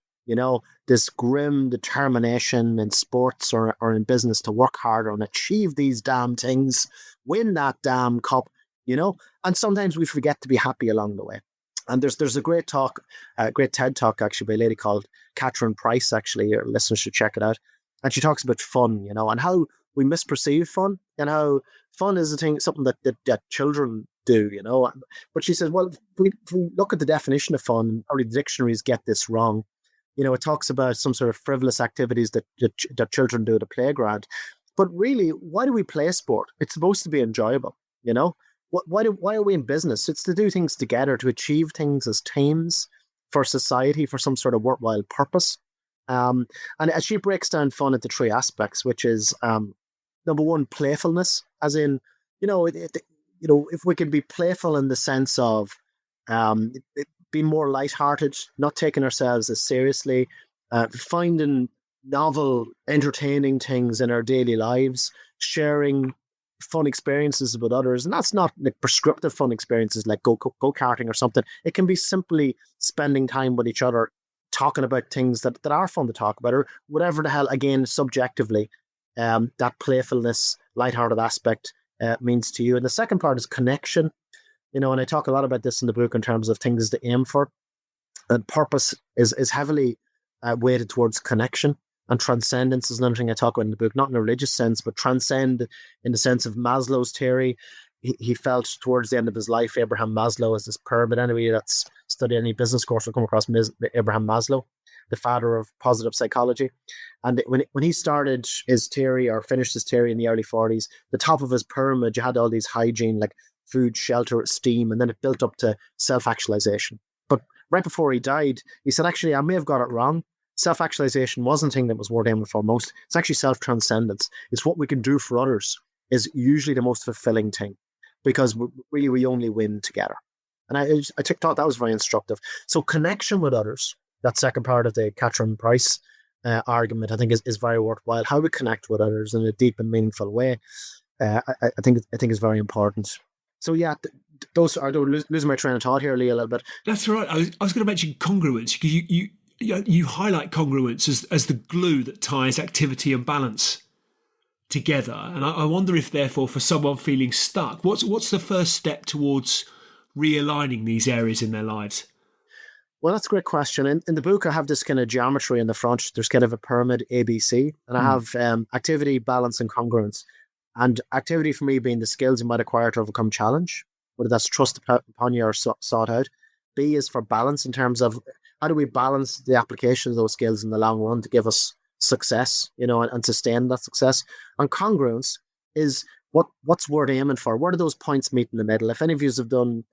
B: this grim determination in sports or in business to work harder and achieve these damn things, win that damn cup, and sometimes we forget to be happy along the way. And there's a great TED talk actually by a lady called Catherine Price, actually, your listeners should check it out. And she talks about fun, and how we misperceive fun and how fun is something that children do, But she says, well, if we look at the definition of fun, probably the dictionaries get this wrong. It talks about some sort of frivolous activities that children do at a playground. But really, why do we play sport? It's supposed to be enjoyable, Why are we in business? It's to do things together, to achieve things as teams for society, for some sort of worthwhile purpose. And as she breaks down fun into three aspects, which is number one, playfulness, as in, if we can be playful in the sense of being more lighthearted, not taking ourselves as seriously, finding novel, entertaining things in our daily lives, sharing fun experiences with others. And that's not like prescriptive fun experiences like go-karting or something. It can be simply spending time with each other, talking about things that are fun to talk about, or whatever the hell, again, subjectively, that playfulness, lighthearted aspect means to you. And the second part is connection, and I talk a lot about this in the book in terms of things to aim for. And purpose is heavily weighted towards connection. And transcendence is another thing I talk about in the book, not in a religious sense, but transcend in the sense of Maslow's theory. He felt towards the end of his life, Abraham Maslow is this pyramid. Anyway, that's study any business course will come across Abraham Maslow, the father of positive psychology. And when he started his theory or finished his theory in the early 40s, the top of his pyramid, you had all these hygiene, like food, shelter, esteem, and then it built up to self-actualization. But right before he died, he said, actually, I may have got it wrong. Self-actualization wasn't a thing that was worth aiming for most. It's actually self-transcendence. It's what we can do for others is usually the most fulfilling thing, because we only win together. And I thought that was very instructive. So connection with others, that second part of the Catherine Price argument, I think is very worthwhile. How we connect with others in a deep and meaningful way, I think is very important. So yeah, those are losing my train of thought here, Lee, a little bit.
A: That's right. I was going to mention congruence, because you highlight congruence as the glue that ties activity and balance together. And I wonder if, therefore, for someone feeling stuck, what's the first step towards realigning these areas in their lives?
B: Well, that's a great question. In the book, I have this kind of geometry in the front. There's kind of a pyramid ABC, and I have activity, balance, and congruence. And activity for me being the skills you might acquire to overcome challenge, whether that's trust upon you or sought out. B is for balance in terms of how do we balance the application of those skills in the long run to give us success, and sustain that success. And congruence is what's worth aiming for. Where do those points meet in the middle? If any of you have done,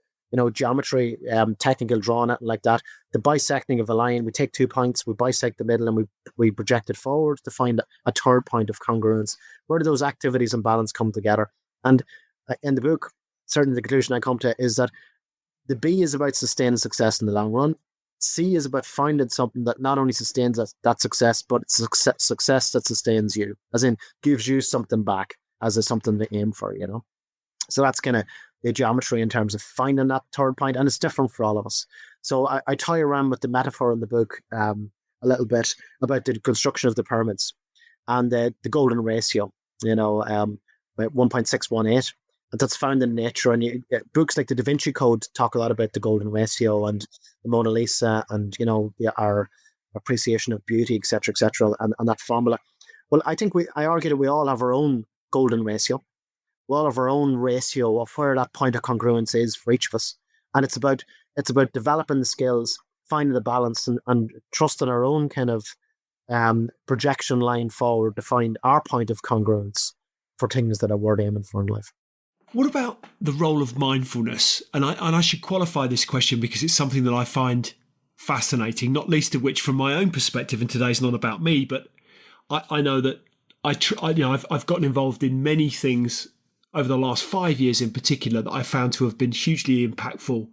B: geometry, technical drawing, it like that, the bisecting of a line, we take 2 points, we bisect the middle, and we project it forward to find a third point of congruence. Where do those activities and balance come together? And in the book, certainly the conclusion I come to is that the B is about sustaining success in the long run. C is about finding something that not only sustains that success, but it's success that sustains you, as in gives you something back as something to aim for, So that's kind of the geometry in terms of finding that third point, and it's different for all of us. So I toy around with the metaphor in the book a little bit about the construction of the pyramids and the golden ratio, about 1.618. And that's found in nature. And books like the Da Vinci Code talk a lot about the golden ratio and the Mona Lisa and, our appreciation of beauty, et cetera, and that formula. Well, I think I argue that we all have our own golden ratio. We all have our own ratio of where that point of congruence is for each of us. And it's about developing the skills, finding the balance and trusting our own kind of projection line forward to find our point of congruence for things that are worth aiming for in life.
A: What about the role of mindfulness? And I should qualify this question because it's something that I find fascinating, not least of which from my own perspective, and today's not about me, but I know that I've gotten involved in many things over the last 5 years in particular that I found to have been hugely impactful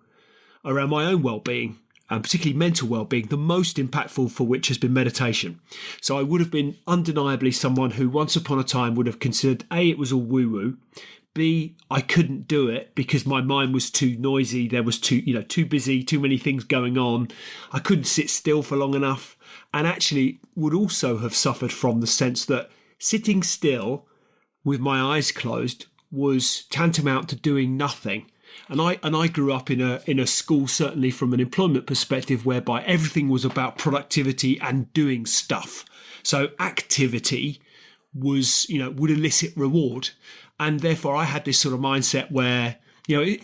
A: around my own well-being, and particularly mental well-being, the most impactful for which has been meditation. So I would have been undeniably someone who once upon a time would have considered, A, it was all woo-woo, B, I couldn't do it because my mind was too noisy. There was too busy, too many things going on. I couldn't sit still for long enough, and actually would also have suffered from the sense that sitting still with my eyes closed was tantamount to doing nothing. And I grew up in a school, certainly from an employment perspective, whereby everything was about productivity and doing stuff. So activity was, would elicit reward. And therefore, I had this sort of mindset where, take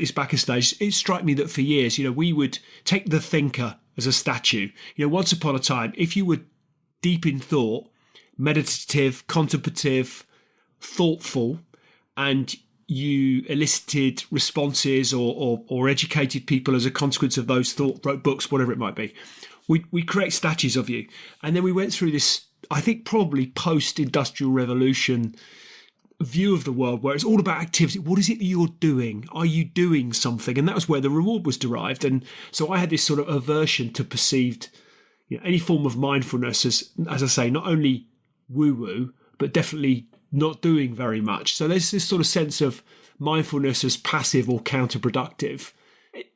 A: this back a stage. It struck me that for years, we would take the thinker as a statue. Once upon a time, if you were deep in thought, meditative, contemplative, thoughtful, and you elicited responses or educated people as a consequence of those thought, wrote books, whatever it might be, we create statues of you. And then we went through this, I think probably post-industrial revolution view of the world where it's all about activity. What is it that you're doing? Are you doing something? And that was where the reward was derived. And so I had this sort of aversion to perceived, any form of mindfulness as I say, not only woo-woo, but definitely not doing very much. So there's this sort of sense of mindfulness as passive or counterproductive.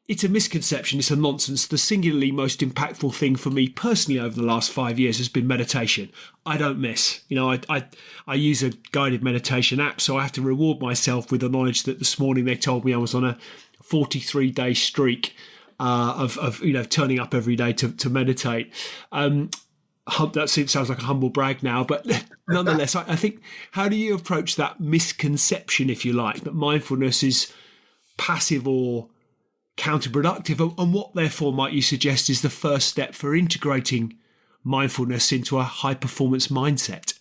A: It's a misconception. It's a nonsense. The singularly most impactful thing for me personally over the last 5 years has been meditation. I don't miss. I use a guided meditation app, so I have to reward myself with the knowledge that this morning they told me I was on a 43-day streak of turning up every day to meditate. That sounds like a humble brag now, but nonetheless, I think, how do you approach that misconception, if you like, that mindfulness is passive or counterproductive, and what therefore might you suggest is the first step for integrating mindfulness into a high performance mindset?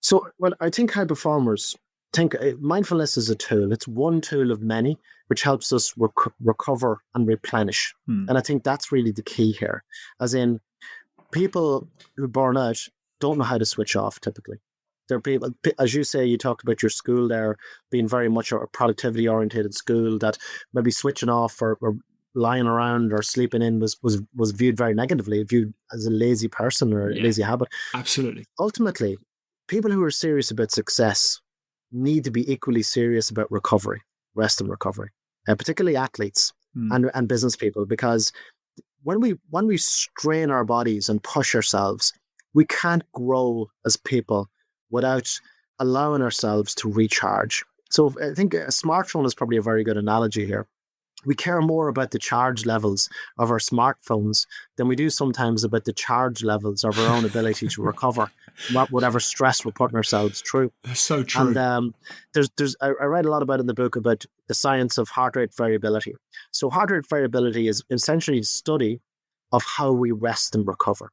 B: So, well, I think high performers think mindfulness is a tool. It's one tool of many which helps us recover and replenish. And I think that's really the key here, as in people who burn out don't know how to switch off typically. There are people, as you say, you talked about your school there being very much a productivity oriented school, that maybe switching off or lying around or sleeping in was viewed very negatively, viewed as a lazy person or a lazy habit.
A: Absolutely.
B: Ultimately, people who are serious about success need to be equally serious about recovery, rest and recovery, particularly athletes and business people, because when we strain our bodies and push ourselves, we can't grow as people without allowing ourselves to recharge. So I think a smartphone is probably a very good analogy here. we care more about the charge levels of our smartphones than we do sometimes about the charge levels of our own ability to recover from whatever stress we're putting ourselves through.
A: That's so
B: And
A: true.
B: I read a lot about in the book about the science of heart rate variability. So heart rate variability is essentially a study of how we rest and recover.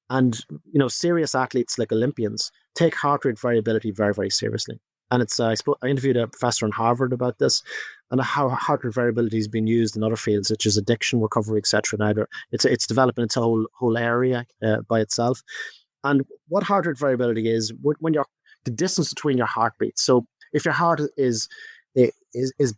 B: And serious athletes like Olympians take heart rate variability very, very seriously. And I interviewed a professor in Harvard about this and how heart rate variability has been used in other fields such as addiction recovery, etc. Now it's developing its whole area by itself. And what heart rate variability is when you're the distance between your heartbeats. So if your heart is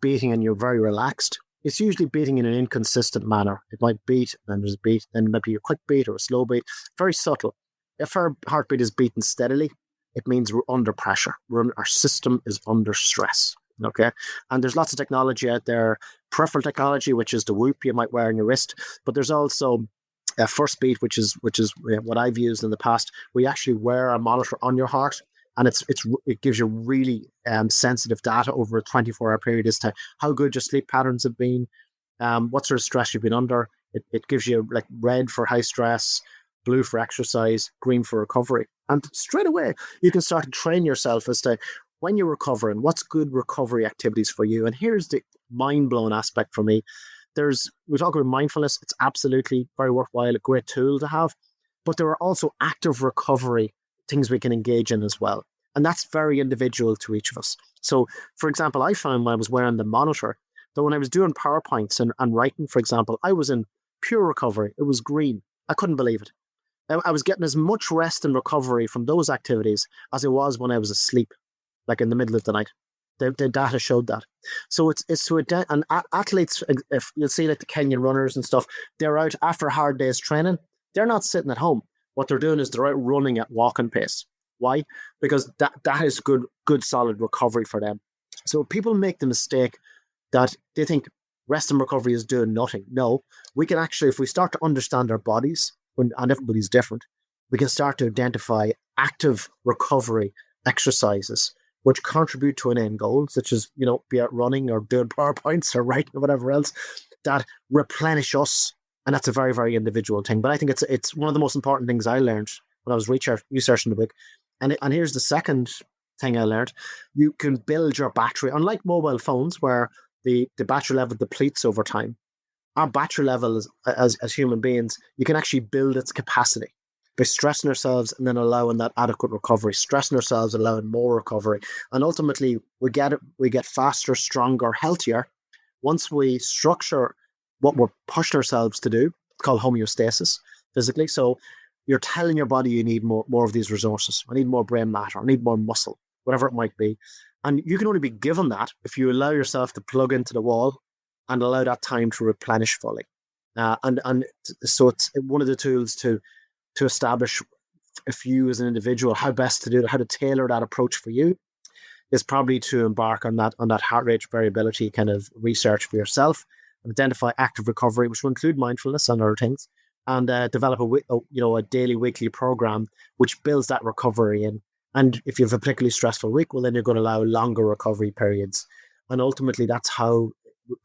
B: beating and you're very relaxed, it's usually beating in an inconsistent manner. It might beat, and there's a beat, then it might be a quick beat or a slow beat, very subtle. If our heartbeat is beating steadily, it means we're under pressure. Our system is under stress. Okay. And there's lots of technology out there, peripheral technology, which is the whoop you might wear on your wrist, but there's also a first beat, which is what I've used in the past. We actually wear a monitor on your heart, and it gives you really sensitive data over a 24-hour period as to how good your sleep patterns have been, what sort of stress you've been under. It gives you like red for high stress, blue for exercise, green for recovery. And straight away, you can start to train yourself as to when you're recovering, what's good recovery activities for you. And here's the mind-blowing aspect for me. We talk about mindfulness. It's absolutely very worthwhile, a great tool to have. But there are also active recovery things we can engage in as well. And that's very individual to each of us. So, for example, I found when I was wearing the monitor that when I was doing PowerPoints and writing, for example, I was in pure recovery. It was green. I couldn't believe it. I was getting as much rest and recovery from those activities as it was when I was asleep, like in the middle of the night. The data showed that. So it's to and athletes, if you'll see like the Kenyan runners and stuff, they're out after a hard day's training. They're not sitting at home. What they're doing is they're out running at walking pace. Why? Because that is good solid recovery for them. So people make the mistake that they think rest and recovery is doing nothing. No, we can actually, if we start to understand our bodies, and everybody's different, we can start to identify active recovery exercises which contribute to an end goal, such as, be it running or doing PowerPoints or writing or whatever else, that replenish us. And that's a very, very individual thing. But I think it's one of the most important things I learned when I was researching the book. And here's the second thing I learned. You can build your battery, unlike mobile phones where the battery level depletes over time. Our battery level as human beings, you can actually build its capacity by stressing ourselves and then allowing that adequate recovery, stressing ourselves, allowing more recovery. And ultimately, we get faster, stronger, healthier once we structure what we're pushing ourselves to do. It's called homeostasis physically. So you're telling your body you need more of these resources. I need more brain matter. I need more muscle, whatever it might be. And you can only be given that if you allow yourself to plug into the wall and allow that time to replenish fully. And so it's one of the tools to establish if you as an individual, how best to do it, how to tailor that approach for you is probably to embark on that heart rate variability kind of research for yourself and identify active recovery, which will include mindfulness and other things, and develop a daily, weekly program which builds that recovery in. And if you have a particularly stressful week, well, then you're going to allow longer recovery periods. And ultimately, that's how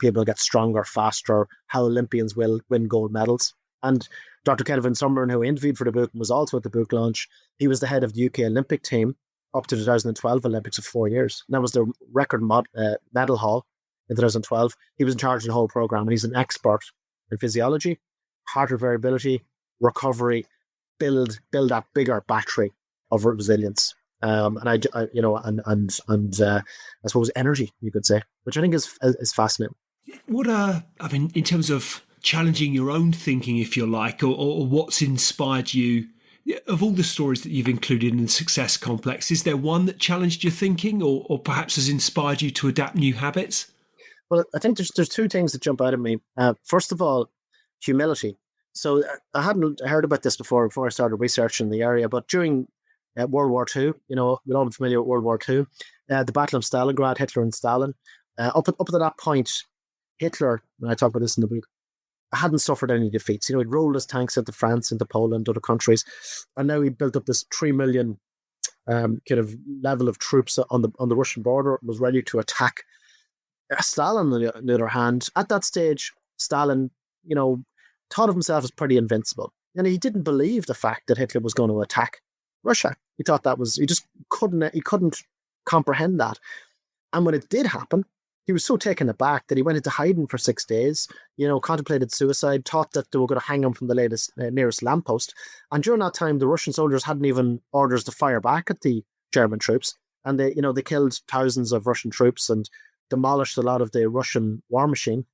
B: people get stronger, faster, how Olympians will win gold medals. And Dr. Kelvin Summerlin, who interviewed for the book and was also at the book launch, he was the head of the UK Olympic team up to the 2012 Olympics of 4 years. And that was the record medal haul in 2012. He was in charge of the whole program, and he's an expert in physiology, heart rate variability, recovery, build that bigger battery of resilience. And I suppose energy, you could say, which I think is fascinating.
A: In terms of challenging your own thinking, if you like, or what's inspired you, of all the stories that you've included in the Success Complex, is there one that challenged your thinking or perhaps has inspired you to adapt new habits?
B: Well, I think there's two things that jump out at me. First of all, humility. So I hadn't heard about this before I started researching the area, but during World War II, we're all familiar with World War II, the Battle of Stalingrad, Hitler and Stalin. Up to that point, Hitler, and I talk about this in the book, hadn't suffered any defeats. He'd rolled his tanks into France, into Poland, other countries, and now he built up this 3 million kind of level of troops on the Russian border, was ready to attack Stalin, on the other hand, at that stage, Stalin, you know, thought of himself as pretty invincible. And he didn't believe the fact that Hitler was going to attack Russia. He thought that was, he couldn't comprehend that. And when it did happen, he was so taken aback that he went into hiding for 6 days, contemplated suicide, thought that they were going to hang him from the nearest lamppost. And during that time, the Russian soldiers hadn't even orders to fire back at the German troops. And they killed thousands of Russian troops and demolished a lot of the Russian war machine.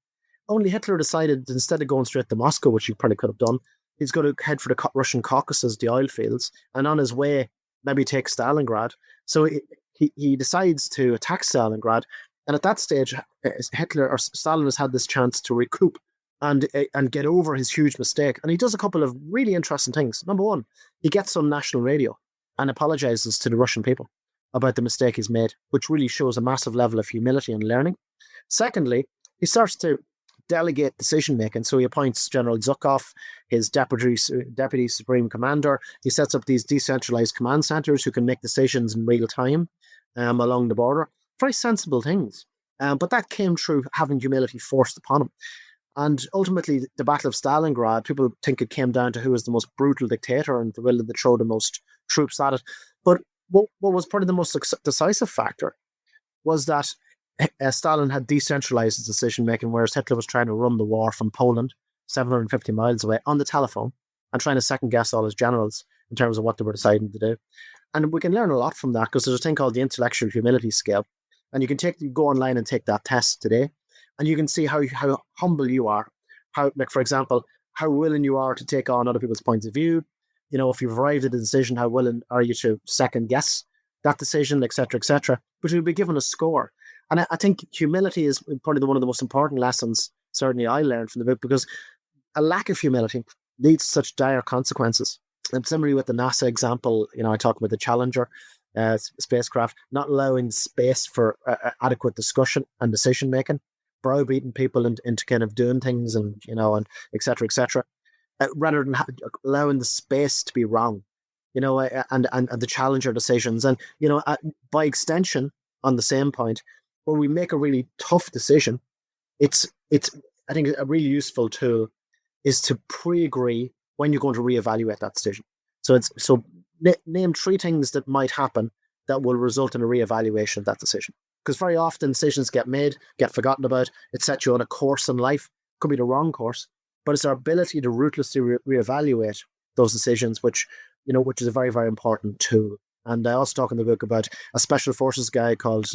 B: Only Hitler decided, instead of going straight to Moscow, which he probably could have done, he's going to head for the Russian Caucasus, the oil fields, and on his way, maybe take Stalingrad. So he decides to attack Stalingrad. And at that stage, Hitler or Stalin has had this chance to recoup and get over his huge mistake. And he does a couple of really interesting things. Number one, he gets on national radio and apologizes to the Russian people about the mistake he's made, which really shows a massive level of humility and learning. Secondly, he starts to delegate decision making. So he appoints General Zhukov, his deputy supreme commander. He sets up these decentralized command centers who can make decisions in real time along the border. Very sensible things. But that came through having humility forced upon him. And ultimately, the Battle of Stalingrad, people think it came down to who was the most brutal dictator and willing to throw the most troops at it. But what was probably the most decisive factor was that Stalin had decentralized his decision making, whereas Hitler was trying to run the war from Poland, 750 miles away, on the telephone, and trying to second guess all his generals in terms of what they were deciding to do. And we can learn a lot from that, because there's a thing called the intellectual humility scale. And you can go online and take that test today, and you can see how humble you are. For example, how willing you are to take on other people's points of view. If you've arrived at a decision, how willing are you to second guess that decision, etc., etc. But you'll be given a score. And I think humility is probably one of the most important lessons, certainly I learned from the book, because a lack of humility leads to such dire consequences. And similarly with the NASA example, I talk about the Challenger spacecraft, not allowing space for adequate discussion and decision making, browbeating people into kind of doing things and et cetera, rather than allowing the space to be wrong, and the Challenger decisions. And, by extension, on the same point, when we make a really tough decision, it's I think a really useful tool is to pre-agree when you're going to reevaluate that decision. So name 3 things that might happen that will result in a reevaluation of that decision. Because very often decisions get made, get forgotten about. It sets you on a course in life. Could be the wrong course, but it's our ability to ruthlessly reevaluate those decisions, which is a very, very important tool. And I also talk in the book about a special forces guy called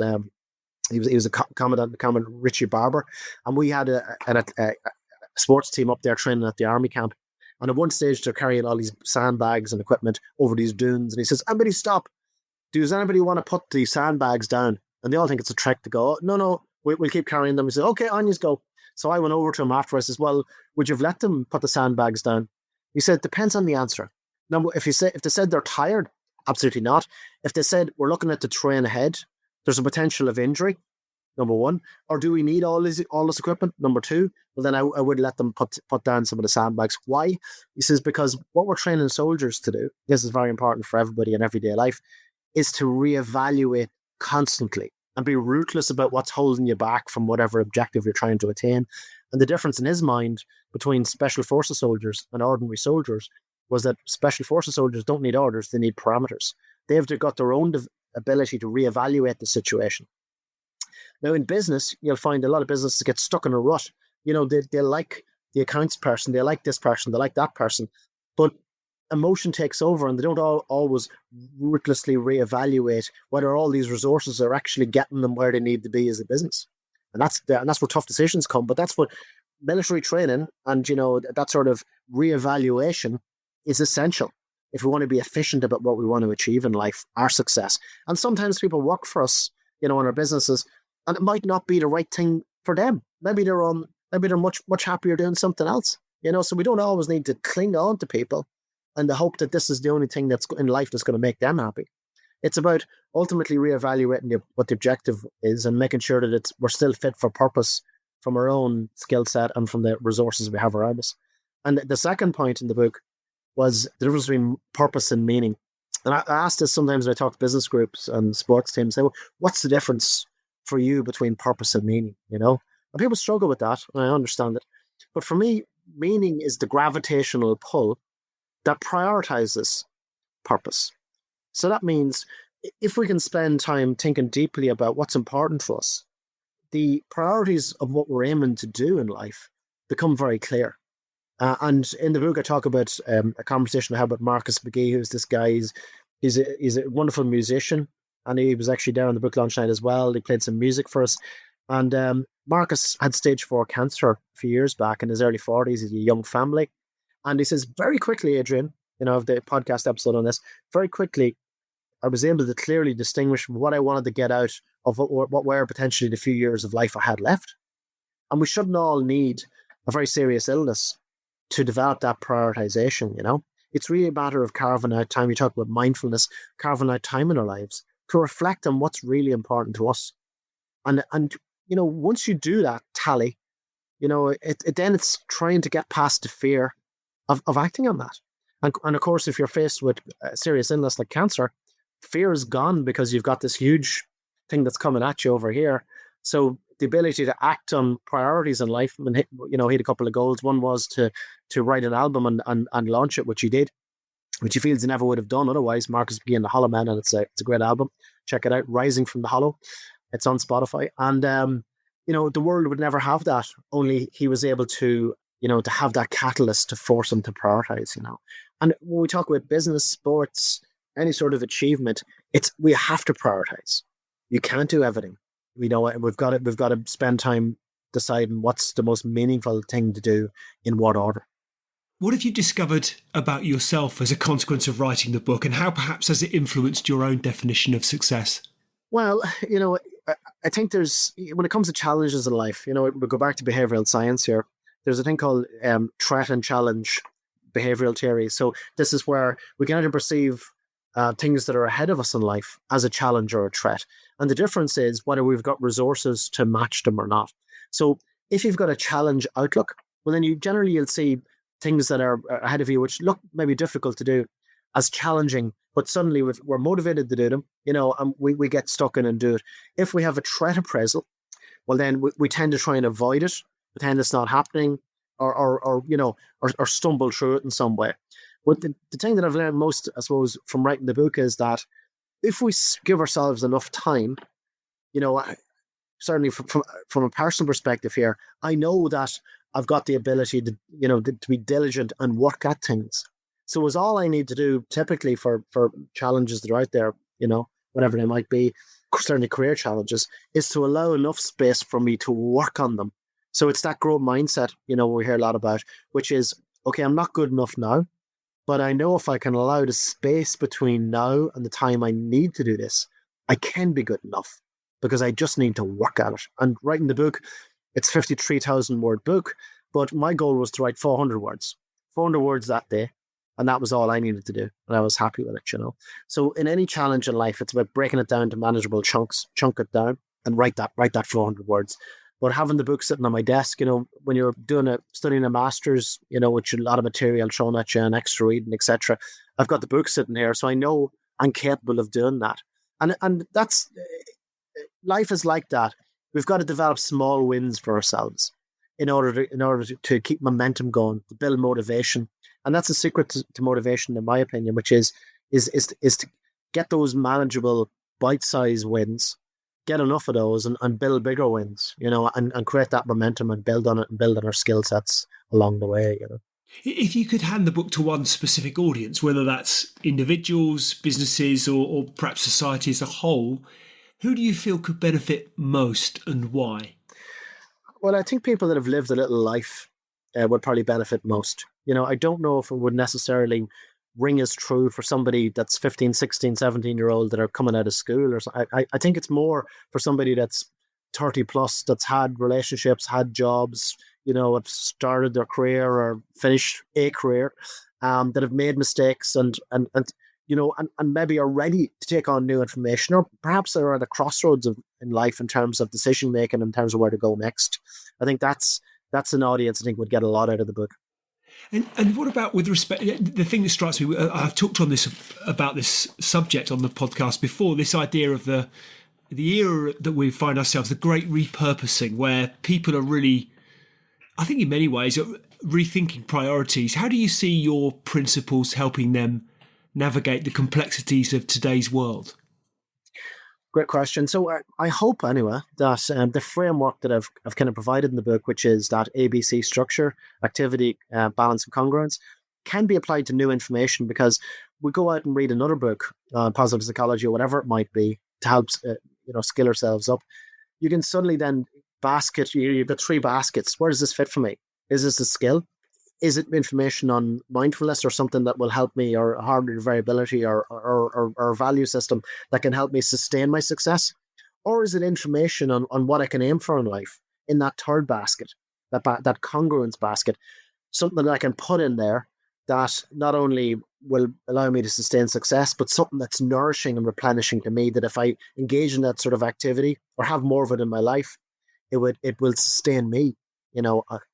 B: he was a commandant Richie Barber, and we had a sports team up there training at the army camp. And at one stage, they're carrying all these sandbags and equipment over these dunes. And he says, "Everybody stop. Does anybody want to put the sandbags down?" And they all think it's a trick to go, "No, we'll keep carrying them." He said, "Okay, on you go." So I went over to him after. I says, "Well, would you have let them put the sandbags down?" He said, "Depends on the answer. Now, if they said they're tired, absolutely not. If they said we're looking at the terrain ahead, there's a potential of injury, number one. Or do we need all this equipment? Number two. Well, then I would let them put down some of the sandbags. Why?" He says, "Because what we're training soldiers to do, this is very important for everybody in everyday life, is to reevaluate constantly and be ruthless about what's holding you back from whatever objective you're trying to attain." And the difference in his mind between special forces soldiers and ordinary soldiers was that special forces soldiers don't need orders, they need parameters. They've got their own ability to reevaluate the situation. Now, in business, you'll find a lot of businesses get stuck in a rut. They like the accounts person, they like this person, they like that person, but emotion takes over, and they don't always ruthlessly reevaluate whether all these resources are actually getting them where they need to be as a business. And that's where tough decisions come. But that's what military training and that sort of reevaluation is essential if we want to be efficient about what we want to achieve in life, our success. And sometimes people work for us, in our businesses, and it might not be the right thing for them. Maybe they're much happier doing something else. So we don't always need to cling on to people and the hope that this is the only thing that's in life that's going to make them happy. It's about ultimately reevaluating what the objective is and making sure that we're still fit for purpose from our own skill set and from the resources we have around us. And the second point in the book was the difference between purpose and meaning. And I asked this sometimes when I talk to business groups and sports teams, say, well, what's the difference for you between purpose and meaning, And people struggle with that, and I understand it. But for me, meaning is the gravitational pull that prioritizes purpose. So that means if we can spend time thinking deeply about what's important to us, the priorities of what we're aiming to do in life become very clear. And in the book, I talk about a conversation I had with Marcus McGee, who's this guy. He's a wonderful musician, and he was actually there on the book launch night as well. He played some music for us. And Marcus had stage 4 cancer a few years back in his early 40s. He's a young family. And he says, very quickly, Adrian, of the podcast episode on this, very quickly, I was able to clearly distinguish what I wanted to get out of what were potentially the few years of life I had left. And we shouldn't all need a very serious illness to develop that prioritization, It's really a matter of carving out time. You talk about mindfulness, carving out time in our lives to reflect on what's really important to us. And once you do that tally, then it's trying to get past the fear of acting on that. And of course, if you're faced with a serious illness like cancer, fear is gone because you've got this huge thing that's coming at you over here. So the ability to act on priorities in life and hit a couple of goals. One was to write an album and launch it, which he did, which he feels he never would have done otherwise. Marcus McGee and the Hollow Man, and it's a great album. Check it out, Rising from the Hollow. It's on Spotify. And the world would never have that. Only he was able to to have that catalyst to force him to prioritize. And when we talk about business, sports, any sort of achievement, we have to prioritize. You can't do everything. We've got to spend time deciding what's the most meaningful thing to do in what order.
A: What have you discovered about yourself as a consequence of writing the book, and how perhaps has it influenced your own definition of success?
B: Well, I think when it comes to challenges in life, we go back to behavioral science here. There's a thing called threat and challenge behavioral theory. So this is where we can either perceive things that are ahead of us in life as a challenge or a threat. And the difference is whether we've got resources to match them or not. So if you've got a challenge outlook, well, then you'll see things that are ahead of you, which look maybe difficult to do, as challenging, but suddenly we're motivated to do them, and we get stuck in and do it. If we have a threat appraisal, well, then we tend to try and avoid it, pretend it's not happening, or stumble through it in some way. But the thing that I've learned most, I suppose, from writing the book is that if we give ourselves enough time, certainly from a personal perspective here, I know that I've got the ability to be diligent and work at things. So it's all I need to do typically for challenges that are out there, whatever they might be, certainly career challenges, is to allow enough space for me to work on them. So it's that growth mindset, we hear a lot about, which is, okay, I'm not good enough now, but I know if I can allow the space between now and the time I need to do this, I can be good enough because I just need to work at it. And writing the book, it's 53,000 word book, but my goal was to write 400 words that day. And that was all I needed to do. And I was happy with it, So in any challenge in life, it's about breaking it down to manageable chunks, chunk it down and write that 400 words. But having the book sitting on my desk, when you're studying a master's, with a lot of material thrown at you and extra reading, etc., I've got the book sitting here, so I know I'm capable of doing that. And that's, life is like that. We've got to develop small wins for ourselves in order to keep momentum going, to build motivation. And that's the secret to motivation, in my opinion, which is to get those manageable bite-sized wins, get enough of those and build bigger wins, and create that momentum and build on it and build on our skill sets along the way,
A: If you could hand the book to one specific audience, whether that's individuals, businesses, or perhaps society as a whole, who do you feel could benefit most and why?
B: Well, I think people that have lived a little life would probably benefit most. I don't know if it would necessarily ring as true for somebody that's 15, 16, 17-year-old that are coming out of school. Or I think it's more for somebody that's 30 plus, that's had relationships, had jobs, have started their career or finished a career, that have made mistakes and maybe are ready to take on new information, or perhaps they're at a crossroads in life in terms of decision making, in terms of where to go next. I think that's an audience I think would get a lot out of the book.
A: And what about with respect, the thing that strikes me, I've talked about this subject on the podcast before, this idea of the the era that we find ourselves, the great repurposing, where people are really, I think in many ways, rethinking priorities. How do you see your principles helping them navigate the complexities of today's world?
B: Great question. So I hope anyway that the framework that I've kind of provided in the book, which is that ABC structure, activity, balance, and congruence, can be applied to new information, because we go out and read another book, positive psychology or whatever it might be, to help skill ourselves up. You can suddenly then you've got three baskets. Where does this fit for me? Is this a skill? Is it information on mindfulness or something that will help me, or hardware variability, or value system that can help me sustain my success? Or is it information on what I can aim for in life, in that third basket, that congruence basket, something that I can put in there that not only will allow me to sustain success, but something that's nourishing and replenishing to me, that if I engage in that sort of activity or have more of it in my life, it will sustain me,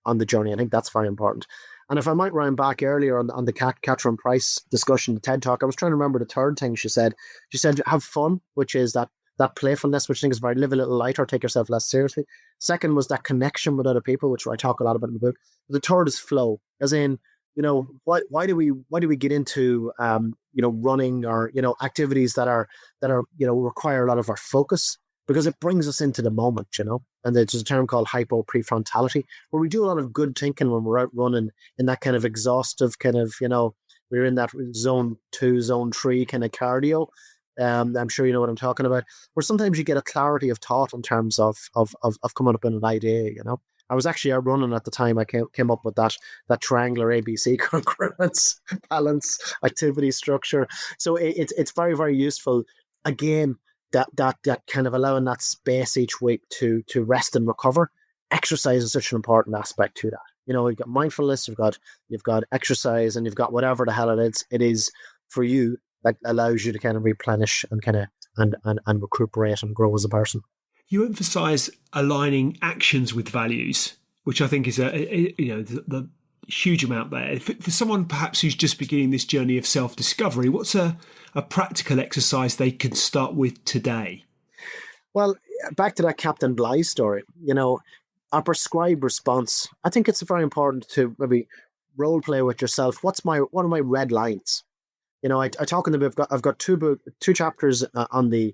B: on the journey. I think that's very important. And if I might round back earlier on the Catherine Price discussion, the TED Talk, I was trying to remember the third thing she said. She said, have fun, which is that playfulness, which I think is very, live a little lighter, take yourself less seriously. Second was that connection with other people, which I talk a lot about in the book. The third is flow, as in, why do we get into running, or activities that are require a lot of our focus, because it brings us into the moment, and there's a term called hypo-prefrontality, where we do a lot of good thinking when we're out running, in that kind of exhaustive kind of, we're in that zone 2, zone 3 kind of cardio. I'm sure you know what I'm talking about, where sometimes you get a clarity of thought in terms of coming up with an idea. I was actually out running at the time I came up with that triangular ABC: congruence, balance, activity, structure. So it's very, very useful. Again, that kind of allowing that space each week to rest and recover. Exercise is such an important aspect to that. You've got mindfulness, you've got exercise, and you've got whatever the hell it is for you, that allows you to kind of replenish and kind of and recuperate and grow as a person.
A: You emphasize aligning actions with values, which I think is the huge amount there. For someone perhaps who's just beginning this journey of self-discovery, what's a practical exercise they can start with today?
B: Well, back to that Captain Bligh story, a prescribed response. I think it's very important to maybe role play with yourself. What are my red lines? I talk in the book. I've got two chapters on the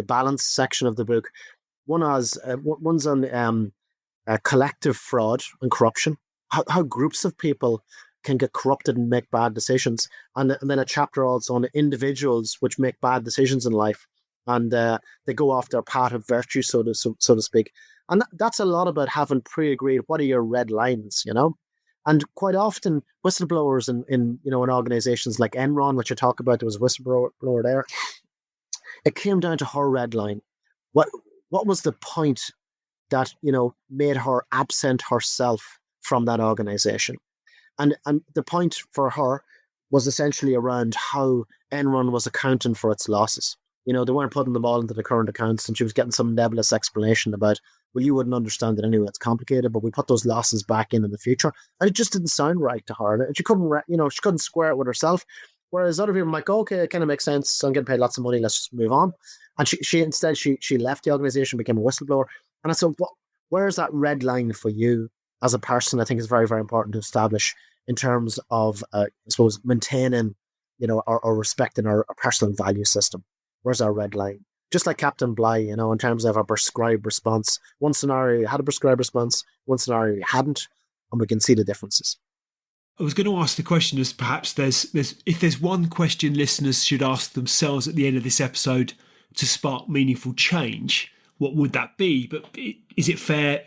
B: balance section of the book. One's on collective fraud and corruption. How groups of people can get corrupted and make bad decisions, and then a chapter also on individuals which make bad decisions in life, and they go off their path of virtue, so to speak. And that's a lot about having pre-agreed what are your red lines, And quite often, whistleblowers in organizations like Enron, which I talk about, there was a whistleblower there. It came down to her red line. What was the point that made her absent herself from that organization? And the point for her was essentially around how Enron was accounting for its losses. They weren't putting them all into the current accounts, and she was getting some nebulous explanation about, well, you wouldn't understand it anyway, it's complicated, but we put those losses back in the future. And it just didn't sound right to her. And she couldn't square it with herself. Whereas other people were like, okay, it kind of makes sense. I'm getting paid lots of money. Let's just move on. And she instead left the organization, became a whistleblower. And I said, where's that red line for you as a person? I think is very, very important to establish in terms of, I suppose, maintaining, or respecting our personal value system. Where's our red line? Just like Captain Bligh, in terms of a prescribed response. One scenario you had a prescribed response, one scenario you hadn't, and we can see the differences.
A: I was going to ask the question as perhaps if there's one question listeners should ask themselves at the end of this episode to spark meaningful change, what would that be? But is it fair?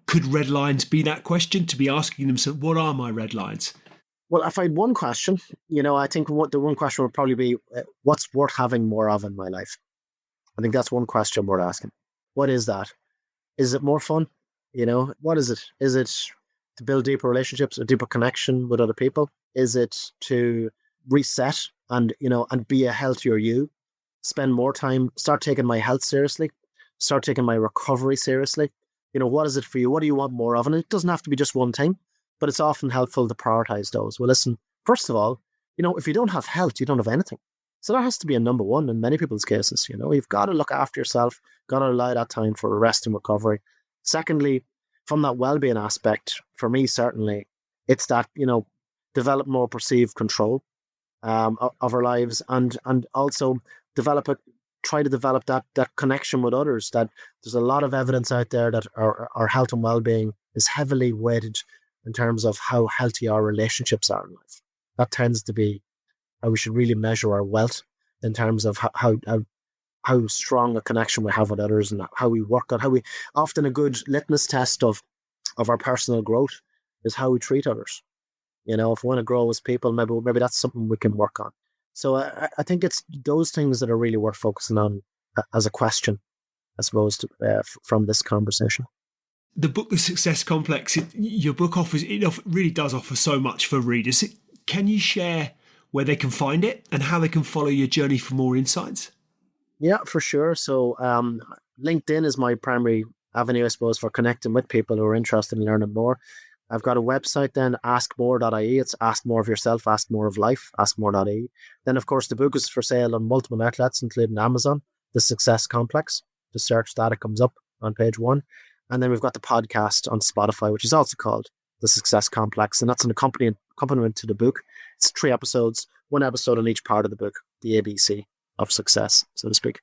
A: Could red lines be that question, to be asking themselves, what are my red lines?
B: Well, if I had one question, I think the one question would probably be, what's worth having more of in my life? I think that's one question worth asking. What is that? Is it more fun? What is it? Is it to build deeper relationships, a deeper connection with other people? Is it to reset and be a healthier you? Spend more time, start taking my health seriously, start taking my recovery seriously. What is it for you? What do you want more of? And it doesn't have to be just one thing, but it's often helpful to prioritize those. Well, listen, first of all, if you don't have health, you don't have anything. So that has to be a number one in many people's cases. You've got to look after yourself, got to allow that time for rest and recovery. Secondly, from that well-being aspect, for me, certainly, it's that, develop more perceived control of our lives, and also try to develop that connection with others. That there's a lot of evidence out there that our health and well-being is heavily weighted in terms of how healthy our relationships are in life. That tends to be how we should really measure our wealth, in terms of how strong a connection we have with others, and how we work on often a good litmus test of our personal growth is how we treat others. If we want to grow as people, maybe that's something we can work on. So I think it's those things that are really worth focusing on as a question, I suppose, from this conversation.
A: The book, The Success Complex, your book really does offer so much for readers. Can you share where they can find it and how they can follow your journey for more insights?
B: Yeah, for sure. So LinkedIn is my primary avenue, I suppose, for connecting with people who are interested in learning more. I've got a website then, askmore.ie. It's Ask More of Yourself, Ask More of Life, askmore.ie. Then, of course, the book is for sale on multiple outlets, including Amazon, The Success Complex. Just search that, it comes up on page 1. And then we've got the podcast on Spotify, which is also called The Success Complex. And that's an accompaniment to the book. It's 3 episodes, 1 episode on each part of the book, the ABC of success, so to speak.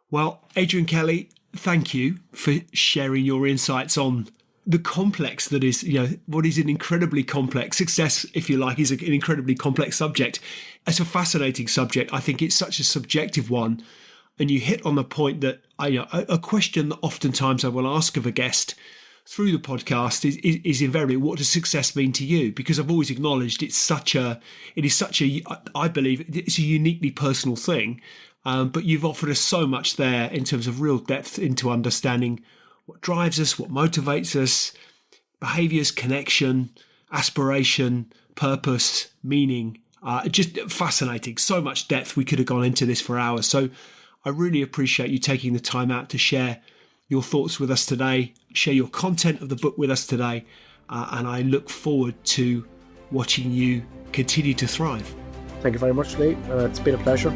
A: Well, Adrian Kelly, thank you for sharing your insights on the complex that is, what is an incredibly complex success, if you like, is an incredibly complex subject. It's a fascinating subject. I think it's such a subjective one. And you hit on the point that a question that oftentimes I will ask of a guest through the podcast is invariably, what does success mean to you? Because I've always acknowledged I believe it's a uniquely personal thing. But you've offered us so much there in terms of real depth into understanding what drives us, what motivates us, behaviors, connection, aspiration, purpose, meaning. Just fascinating. So much depth. We could have gone into this for hours. So I really appreciate you taking the time out to share your thoughts with us today, share your content of the book with us today, and I look forward to watching you continue to thrive.
B: Thank you very much, Lee. It's been a pleasure.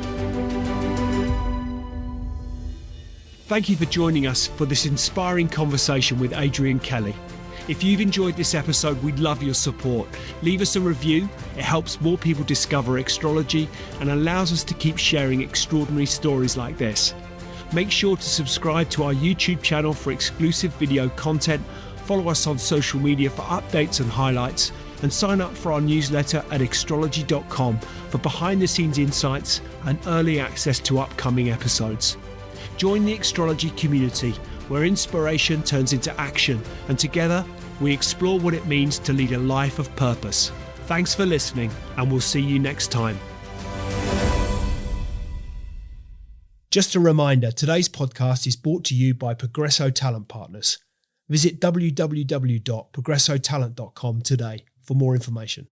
A: Thank you for joining us for this inspiring conversation with Adrian Kelly. If you've enjoyed this episode, we'd love your support. Leave us a review. It helps more people discover Extrology and allows us to keep sharing extraordinary stories like this. Make sure to subscribe to our YouTube channel for exclusive video content, follow us on social media for updates and highlights, and sign up for our newsletter at extrology.com for behind-the-scenes insights and early access to upcoming episodes. Join the Extrology community, where inspiration turns into action, and together we explore what it means to lead a life of purpose. Thanks for listening, and we'll see you next time. Just a reminder, today's podcast is brought to you by Progresso Talent Partners. Visit www.progressotalent.com today for more information.